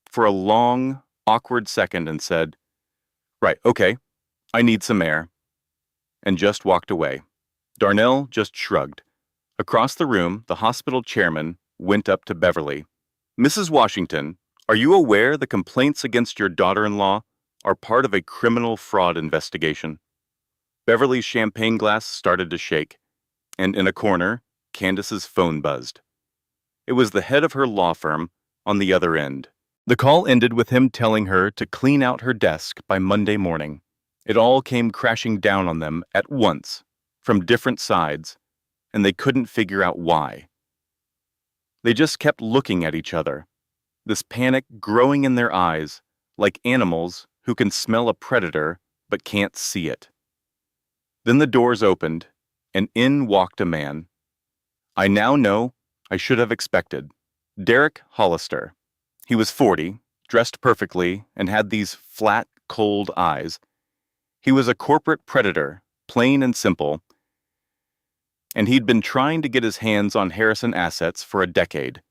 for a long, awkward second and said, right, okay, I need some air, and just walked away. Darnell just shrugged. Across the room, the hospital chairman went up to Beverly. Mrs. Washington, are you aware the complaints against your daughter-in-law are part of a criminal fraud investigation? Beverly's champagne glass started to shake, and in a corner, Candace's phone buzzed. It was the head of her law firm on the other end. The call ended with him telling her to clean out her desk by Monday morning. It all came crashing down on them at once, from different sides, and they couldn't figure out why. They just kept looking at each other, this panic growing in their eyes, like animals who can smell a predator but can't see it. Then the doors opened, and in walked a man. I now know I should have expected. Derek Hollister. He was 40, dressed perfectly, and had these flat, cold eyes. He was a corporate predator, plain and simple, and he'd been trying to get his hands on Harrison assets for a decade.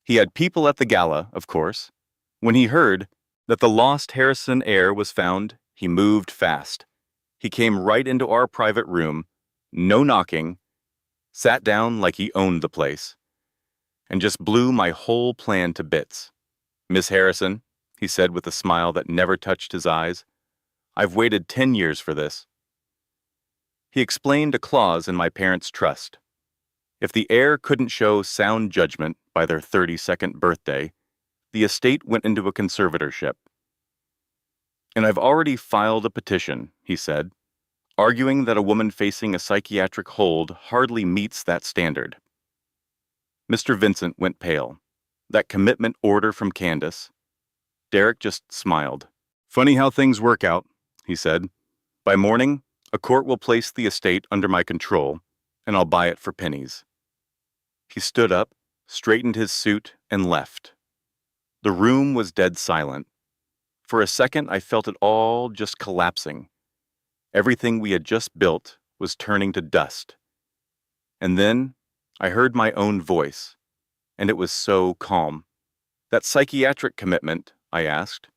He had people at the gala, of course. When he heard that the lost Harrison heir was found, he moved fast. He came right into our private room, no knocking, sat down like he owned the place, and just blew my whole plan to bits. Miss Harrison, he said with a smile that never touched his eyes, I've waited 10 years for this. He explained a clause in my parents' trust. If the heir couldn't show sound judgment by their 32nd birthday, the estate went into a conservatorship. And I've already filed a petition, he said, arguing that a woman facing a psychiatric hold hardly meets that standard. Mr. Vincent went pale. That commitment order from Candace. Derek just smiled. Funny how things work out, he said. By morning, a court will place the estate under my control, and I'll buy it for pennies. He stood up, straightened his suit, and left. The room was dead silent. For a second, I felt it all just collapsing. Everything we had just built was turning to dust. And then I heard my own voice, and it was so calm. That psychiatric commitment, I asked.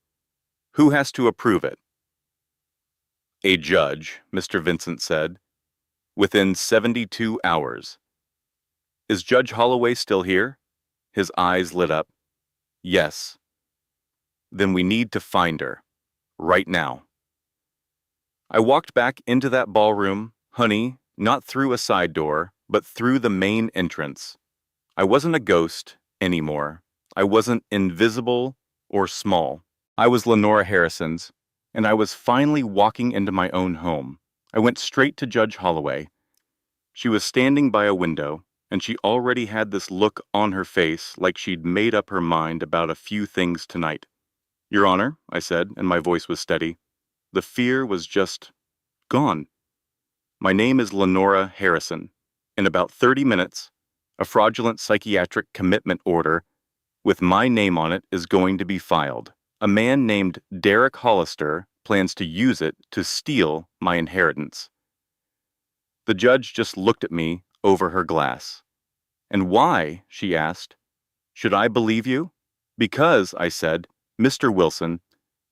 Who has to approve it? A judge, Mr. Vincent said, within 72 hours. Is Judge Holloway still here? His eyes lit up. Yes. Then we need to find her. Right now. I walked back into that ballroom, honey, not through a side door, but through the main entrance. I wasn't a ghost anymore. I wasn't invisible or small. I was Lenora Harrison's, and I was finally walking into my own home. I went straight to Judge Holloway. She was standing by a window, and she already had this look on her face like she'd made up her mind about a few things tonight. Your Honor, I said, and my voice was steady. The fear was just gone. My name is Lenora Harrison. In about 30 minutes, a fraudulent psychiatric commitment order with my name on it is going to be filed. A man named Derek Hollister plans to use it to steal my inheritance. The judge just looked at me over her glass. And why, she asked, should I believe you? Because, I said, Mr. Wilson,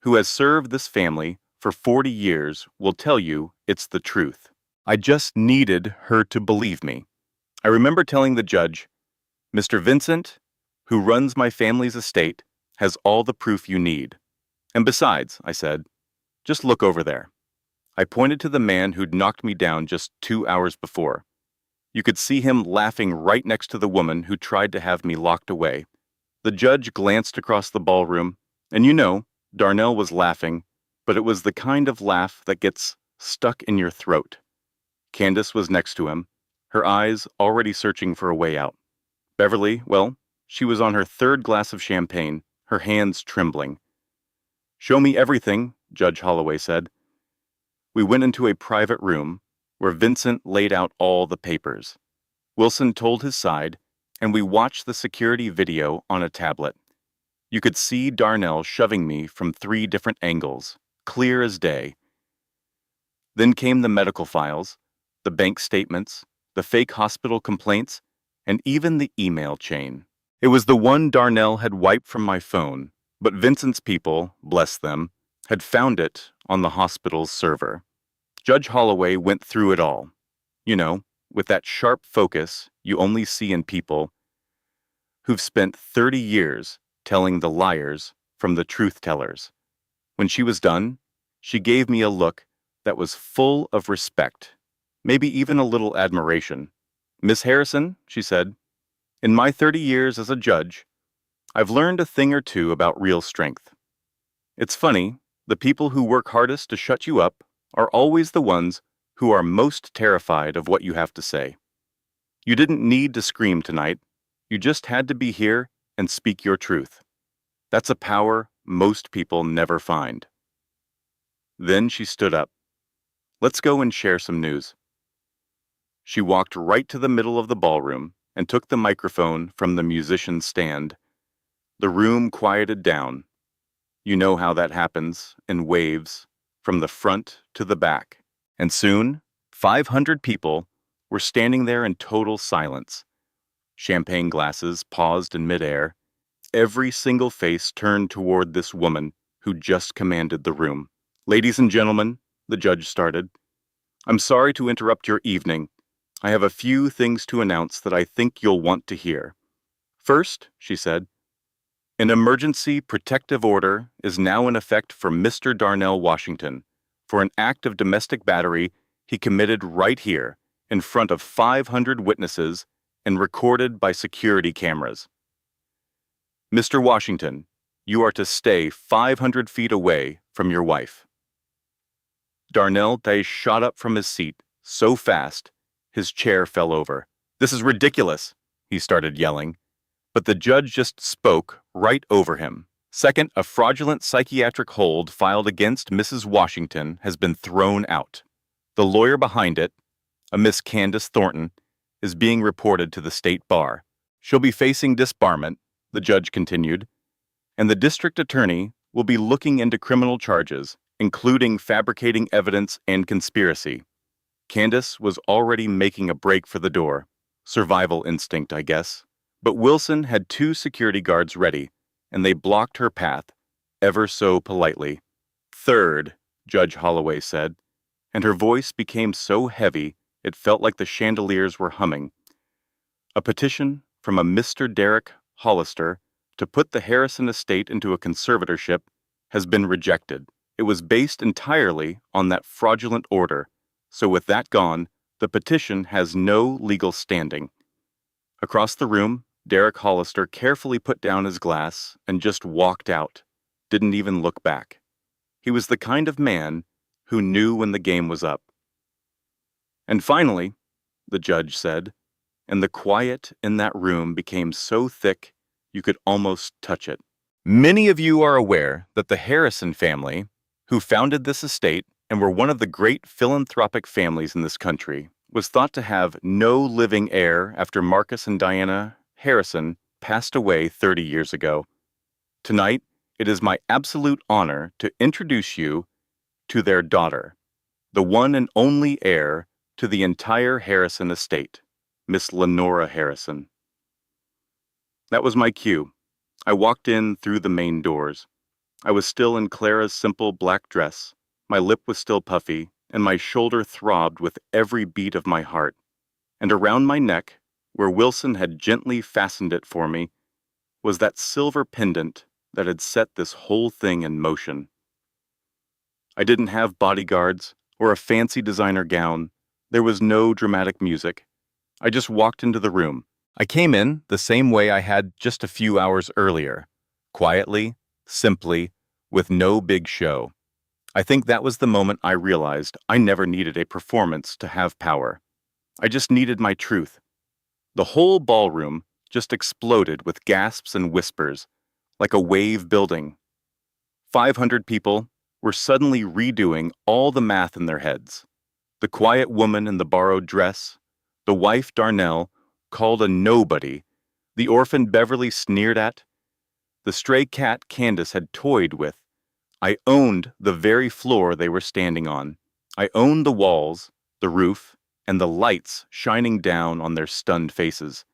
who has served this family for 40 years, will tell you it's the truth. I just needed her to believe me. I remember telling the judge, Mr. Vincent, who runs my family's estate, has all the proof you need. And besides, I said, just look over there. I pointed to the man who'd knocked me down just 2 hours before. You could see him laughing right next to the woman who tried to have me locked away. The judge glanced across the ballroom, and Darnell was laughing, but it was the kind of laugh that gets stuck in your throat. Candace was next to him, her eyes already searching for a way out. Beverly, well, she was on her third glass of champagne, her hands trembling. Show me everything, Judge Holloway said. We went into a private room where Vincent laid out all the papers. Wilson told his side, and we watched the security video on a tablet. You could see Darnell shoving me from 3 different angles, clear as day. Then came the medical files, the bank statements, the fake hospital complaints, and even the email chain. It was the one Darnell had wiped from my phone, but Vincent's people, bless them, had found it on the hospital's server. Judge Holloway went through it all. With that sharp focus you only see in people who've spent 30 years telling the liars from the truth tellers. When she was done, she gave me a look that was full of respect, maybe even a little admiration. Miss Harrison, she said, in my 30 years as a judge, I've learned a thing or two about real strength. It's funny, the people who work hardest to shut you up are always the ones who are most terrified of what you have to say. You didn't need to scream tonight. You just had to be here and speak your truth. That's a power most people never find. Then she stood up. Let's go and share some news. She walked right to the middle of the ballroom and took the microphone from the musician's stand. The room quieted down. You know how that happens, in waves, from the front to the back. And soon, 500 people were standing there in total silence. Champagne glasses paused in midair. Every single face turned toward this woman who just commanded the room. Ladies and gentlemen, the judge started, I'm sorry to interrupt your evening. I have a few things to announce that I think you'll want to hear. First, she said, an emergency protective order is now in effect for Mr. Darnell Washington for an act of domestic battery he committed right here in front of 500 witnesses and recorded by security cameras. Mr. Washington, you are to stay 500 feet away from your wife. Darnell shot up from his seat so fast his chair fell over. This is ridiculous, he started yelling. But the judge just spoke right over him. Second, a fraudulent psychiatric hold filed against Mrs. Washington has been thrown out. The lawyer behind it, a Miss Candace Thornton, is being reported to the state bar. She'll be facing disbarment, the judge continued, and the district attorney will be looking into criminal charges, including fabricating evidence and conspiracy. Candace was already making a break for the door. Survival instinct, I guess. But Wilson had 2 security guards ready, and they blocked her path, ever so politely. "Third," Judge Holloway said, and her voice became so heavy it felt like the chandeliers were humming. "A petition from a Mr. Derek Hollister to put the Harrison estate into a conservatorship has been rejected. It was based entirely on that fraudulent order, so with that gone, the petition has no legal standing." Across the room, Derek Hollister carefully put down his glass and just walked out, didn't even look back. He was the kind of man who knew when the game was up. "And finally," the judge said, and the quiet in that room became so thick you could almost touch it. "Many of you are aware that the Harrison family, who founded this estate and were one of the great philanthropic families in this country, was thought to have no living heir after Marcus and Diana Harrison passed away 30 years ago. Tonight, it is my absolute honor to introduce you to their daughter, the one and only heir to the entire Harrison estate, Miss Lenora Harrison." That was my cue. I walked in through the main doors. I was still in Clara's simple black dress. My lip was still puffy, and my shoulder throbbed with every beat of my heart. And around my neck, where Wilson had gently fastened it for me, was that silver pendant that had set this whole thing in motion. I didn't have bodyguards or a fancy designer gown. There was no dramatic music. I just walked into the room. I came in the same way I had just a few hours earlier, quietly, simply, with no big show. I think that was the moment I realized I never needed a performance to have power. I just needed my truth. The whole ballroom just exploded with gasps and whispers, like a wave building. 500 people were suddenly redoing all the math in their heads. The quiet woman in the borrowed dress, the wife Darnell called a nobody, the orphan Beverly sneered at, the stray cat Candace had toyed with. I owned the very floor they were standing on. I owned the walls, the roof, and the lights shining down on their stunned faces.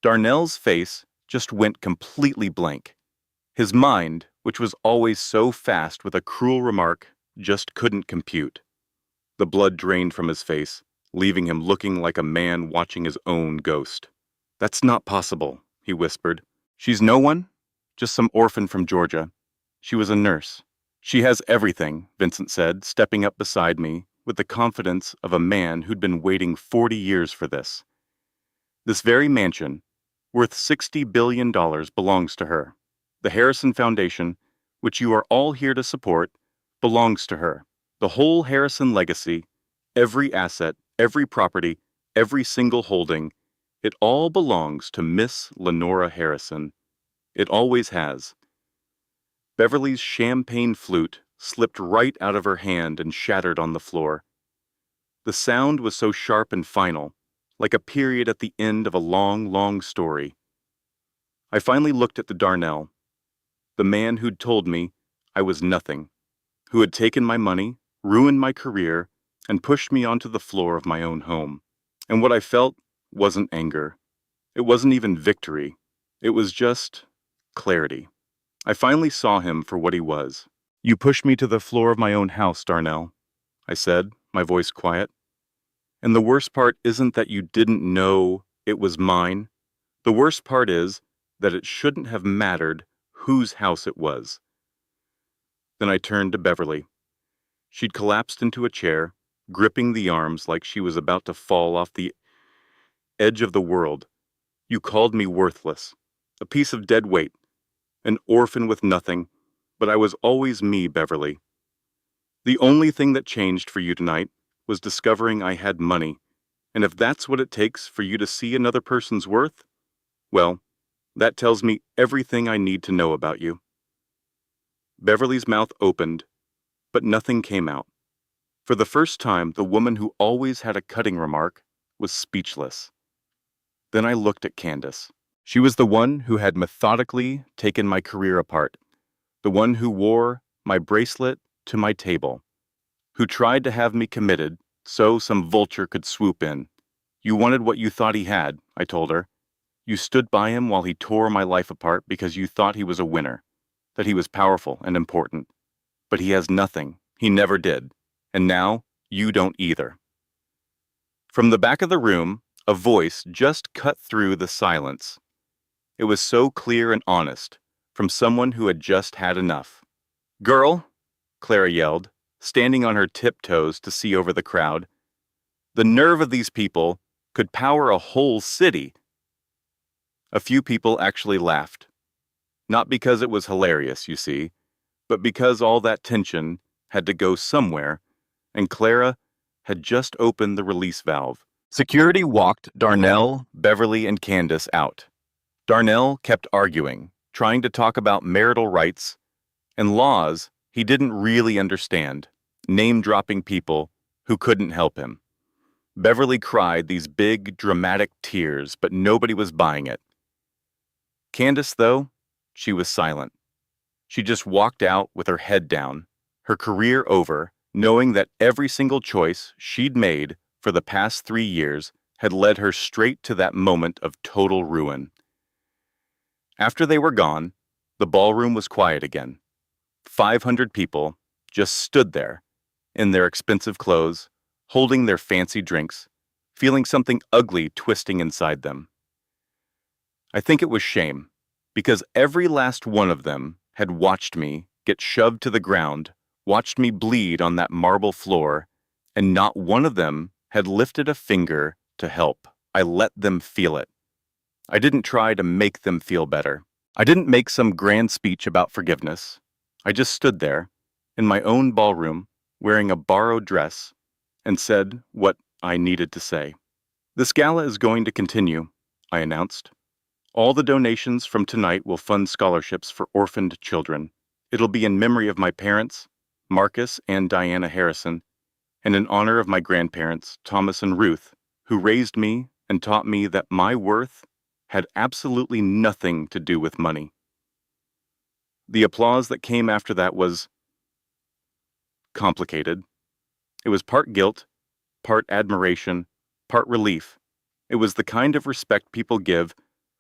Darnell's face just went completely blank. His mind, which was always so fast with a cruel remark, just couldn't compute. The blood drained from his face, leaving him looking like a man watching his own ghost. "That's not possible," he whispered. "She's no one? Just some orphan from Georgia. She was a nurse." "She has everything," Vincent said, stepping up beside me with the confidence of a man who'd been waiting 40 years for this. "This very mansion, worth $60 billion, belongs to her. The Harrison Foundation, which you are all here to support, belongs to her. The whole Harrison legacy, every asset, every property, every single holding, it all belongs to Miss Lenora Harrison. It always has." Beverly's champagne flute slipped right out of her hand and shattered on the floor. The sound was so sharp and final, like a period at the end of a long, long story. I finally looked at the Darnell, the man who'd told me I was nothing, who had taken my money, ruined my career, and pushed me onto the floor of my own home. And what I felt wasn't anger. It wasn't even victory. It was just clarity. I finally saw him for what he was. "You pushed me to the floor of my own house, Darnell," I said, my voice quiet. "And the worst part isn't that you didn't know it was mine. The worst part is that it shouldn't have mattered whose house it was." Then I turned to Beverly. She'd collapsed into a chair, gripping the arms like she was about to fall off the edge of the world. "You called me worthless, a piece of dead weight, an orphan with nothing, but I was always me, Beverly. The only thing that changed for you tonight was discovering I had money, and if that's what it takes for you to see another person's worth, well, that tells me everything I need to know about you." Beverly's mouth opened, but nothing came out. For the first time, the woman who always had a cutting remark was speechless. Then I looked at Candace. She was the one who had methodically taken my career apart, the one who wore my bracelet to my table, who tried to have me committed so some vulture could swoop in. You wanted what you thought he had, I told her. You stood by him while he tore my life apart because you thought he was a winner, that he was powerful and important. But he has nothing. He never did. And now, you don't either. From the back of the room, a voice just cut through the silence. It was so clear and honest, from someone who had just had enough. Girl, Clara yelled, standing on her tiptoes to see over the crowd. The nerve of these people could power a whole city. A few people actually laughed. Not because it was hilarious, you see, but because all that tension had to go somewhere, and Clara had just opened the release valve. Security walked Darnell, Beverly, and Candace out. Darnell kept arguing, trying to talk about marital rights and laws he didn't really understand, name-dropping people who couldn't help him. Beverly cried these big, dramatic tears, but nobody was buying it. Candace, though, she was silent. She just walked out with her head down, her career over, knowing that every single choice she'd made for the past 3 years had led her straight to that moment of total ruin. After they were gone, the ballroom was quiet again. 500 people just stood there, in their expensive clothes, holding their fancy drinks, feeling something ugly twisting inside them. I think it was shame, because every last one of them had watched me get shoved to the ground, watched me bleed on that marble floor, and not one of them had lifted a finger to help. I let them feel it. I didn't try to make them feel better. I didn't make some grand speech about forgiveness. I just stood there, in my own ballroom, wearing a borrowed dress, and said what I needed to say. This gala is going to continue, I announced. All the donations from tonight will fund scholarships for orphaned children. It'll be in memory of my parents, Marcus and Diana Harrison, and in honor of my grandparents, Thomas and Ruth, who raised me and taught me that my worth had absolutely nothing to do with money. The applause that came after that was complicated. It was part guilt, part admiration, part relief. It was the kind of respect people give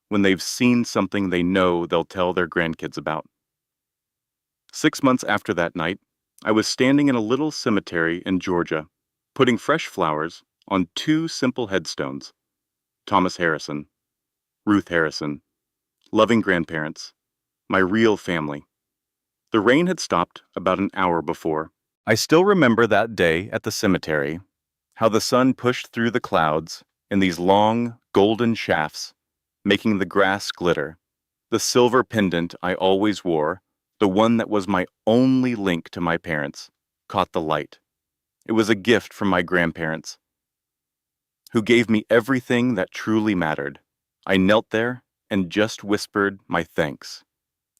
when they've seen something they know they'll tell their grandkids about. 6 months after that night, I was standing in a little cemetery in Georgia, putting fresh flowers on 2 simple headstones. Thomas Harrison, Ruth Harrison, loving grandparents, my real family. The rain had stopped about an hour before. I still remember that day at the cemetery, how the sun pushed through the clouds in these long, golden shafts, making the grass glitter. The silver pendant I always wore, the one that was my only link to my parents, caught the light. It was a gift from my grandparents, who gave me everything that truly mattered. I knelt there and just whispered my thanks.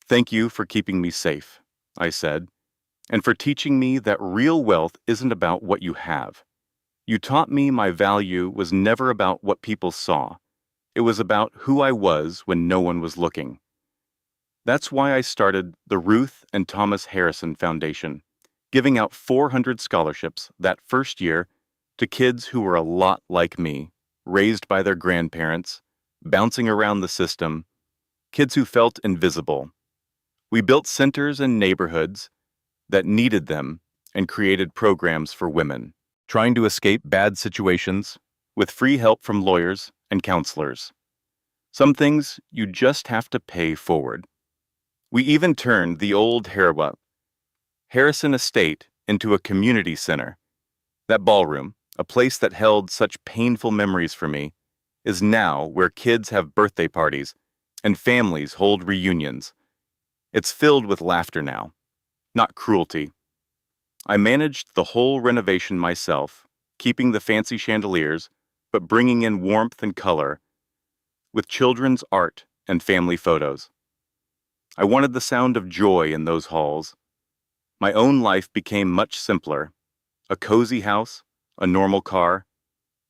Thank you for keeping me safe, I said, and for teaching me that real wealth isn't about what you have. You taught me my value was never about what people saw. It was about who I was when no one was looking. That's why I started the Ruth and Thomas Harrison Foundation, giving out 400 scholarships that first year to kids who were a lot like me, raised by their grandparents, bouncing around the system, kids who felt invisible. We built centers in neighborhoods that needed them and created programs for women, trying to escape bad situations with free help from lawyers and counselors. Some things you just have to pay forward. We even turned the old Harrison Estate into a community center. That ballroom, a place that held such painful memories for me, is now where kids have birthday parties and families hold reunions. It's filled with laughter now, not cruelty. I managed the whole renovation myself, keeping the fancy chandeliers, but bringing in warmth and color, with children's art and family photos. I wanted the sound of joy in those halls. My own life became much simpler. A cozy house, a normal car.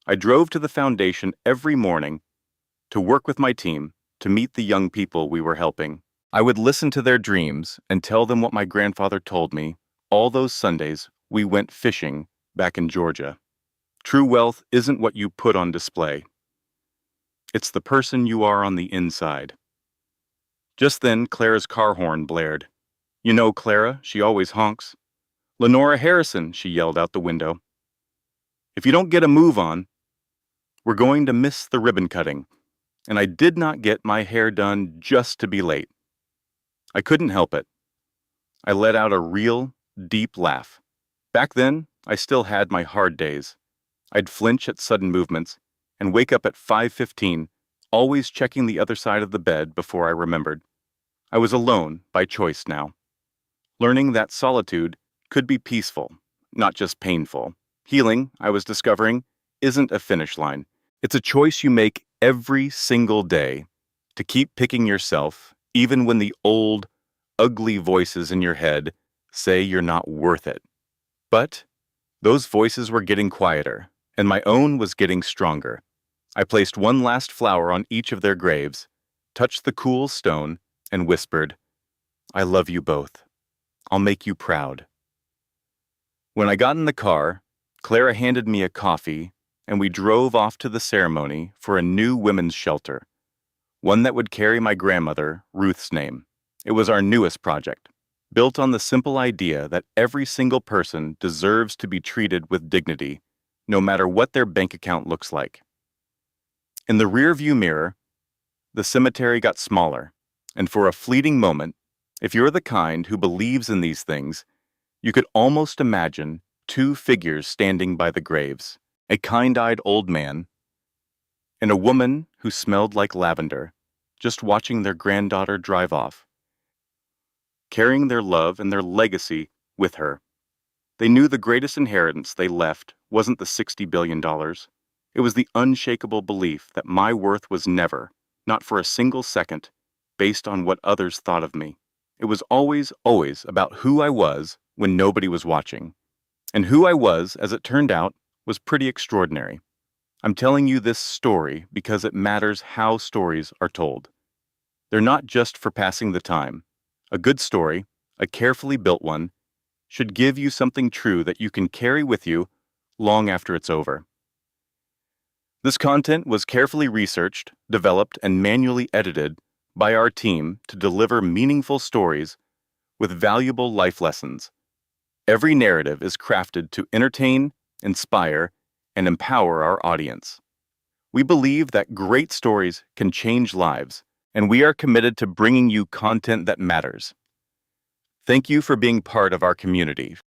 I drove to the foundation every morning to work with my team, to meet the young people we were helping. I would listen to their dreams and tell them what my grandfather told me all those Sundays we went fishing back in Georgia. True wealth isn't what you put on display. It's the person you are on the inside. Just then, Clara's car horn blared. You know Clara, she always honks. Lenora Harrison, she yelled out the window. If you don't get a move on, we're going to miss the ribbon cutting. And I did not get my hair done just to be late. I couldn't help it. I let out a real, deep laugh. Back then, I still had my hard days. I'd flinch at sudden movements and wake up at 5:15, always checking the other side of the bed before I remembered. I was alone by choice now, learning that solitude could be peaceful, not just painful. Healing, I was discovering, isn't a finish line. It's a choice you make every single day to keep picking yourself, even when the old, ugly voices in your head say you're not worth it. But those voices were getting quieter, and my own was getting stronger. I placed one last flower on each of their graves, touched the cool stone, and whispered, I love you both. I'll make you proud. When I got in the car, Clara handed me a coffee, and we drove off to the ceremony for a new women's shelter, one that would carry my grandmother, Ruth's name. It was our newest project, built on the simple idea that every single person deserves to be treated with dignity, no matter what their bank account looks like. In the rearview mirror, the cemetery got smaller, and for a fleeting moment, if you're the kind who believes in these things, you could almost imagine two figures standing by the graves, a kind-eyed old man and a woman who smelled like lavender, just watching their granddaughter drive off, carrying their love and their legacy with her. They knew the greatest inheritance they left wasn't the $60 billion. It was the unshakable belief that my worth was never, not for a single second, based on what others thought of me. It was always about who I was when nobody was watching. And who I was, as it turned out, was pretty extraordinary. I'm telling you this story because it matters how stories are told. They're not just for passing the time. A good story, a carefully built one, should give you something true that you can carry with you long after it's over. This content was carefully researched, developed, and manually edited by our team to deliver meaningful stories with valuable life lessons. Every narrative is crafted to entertain, inspire, and empower our audience. We believe that great stories can change lives, and we are committed to bringing you content that matters. Thank you for being part of our community.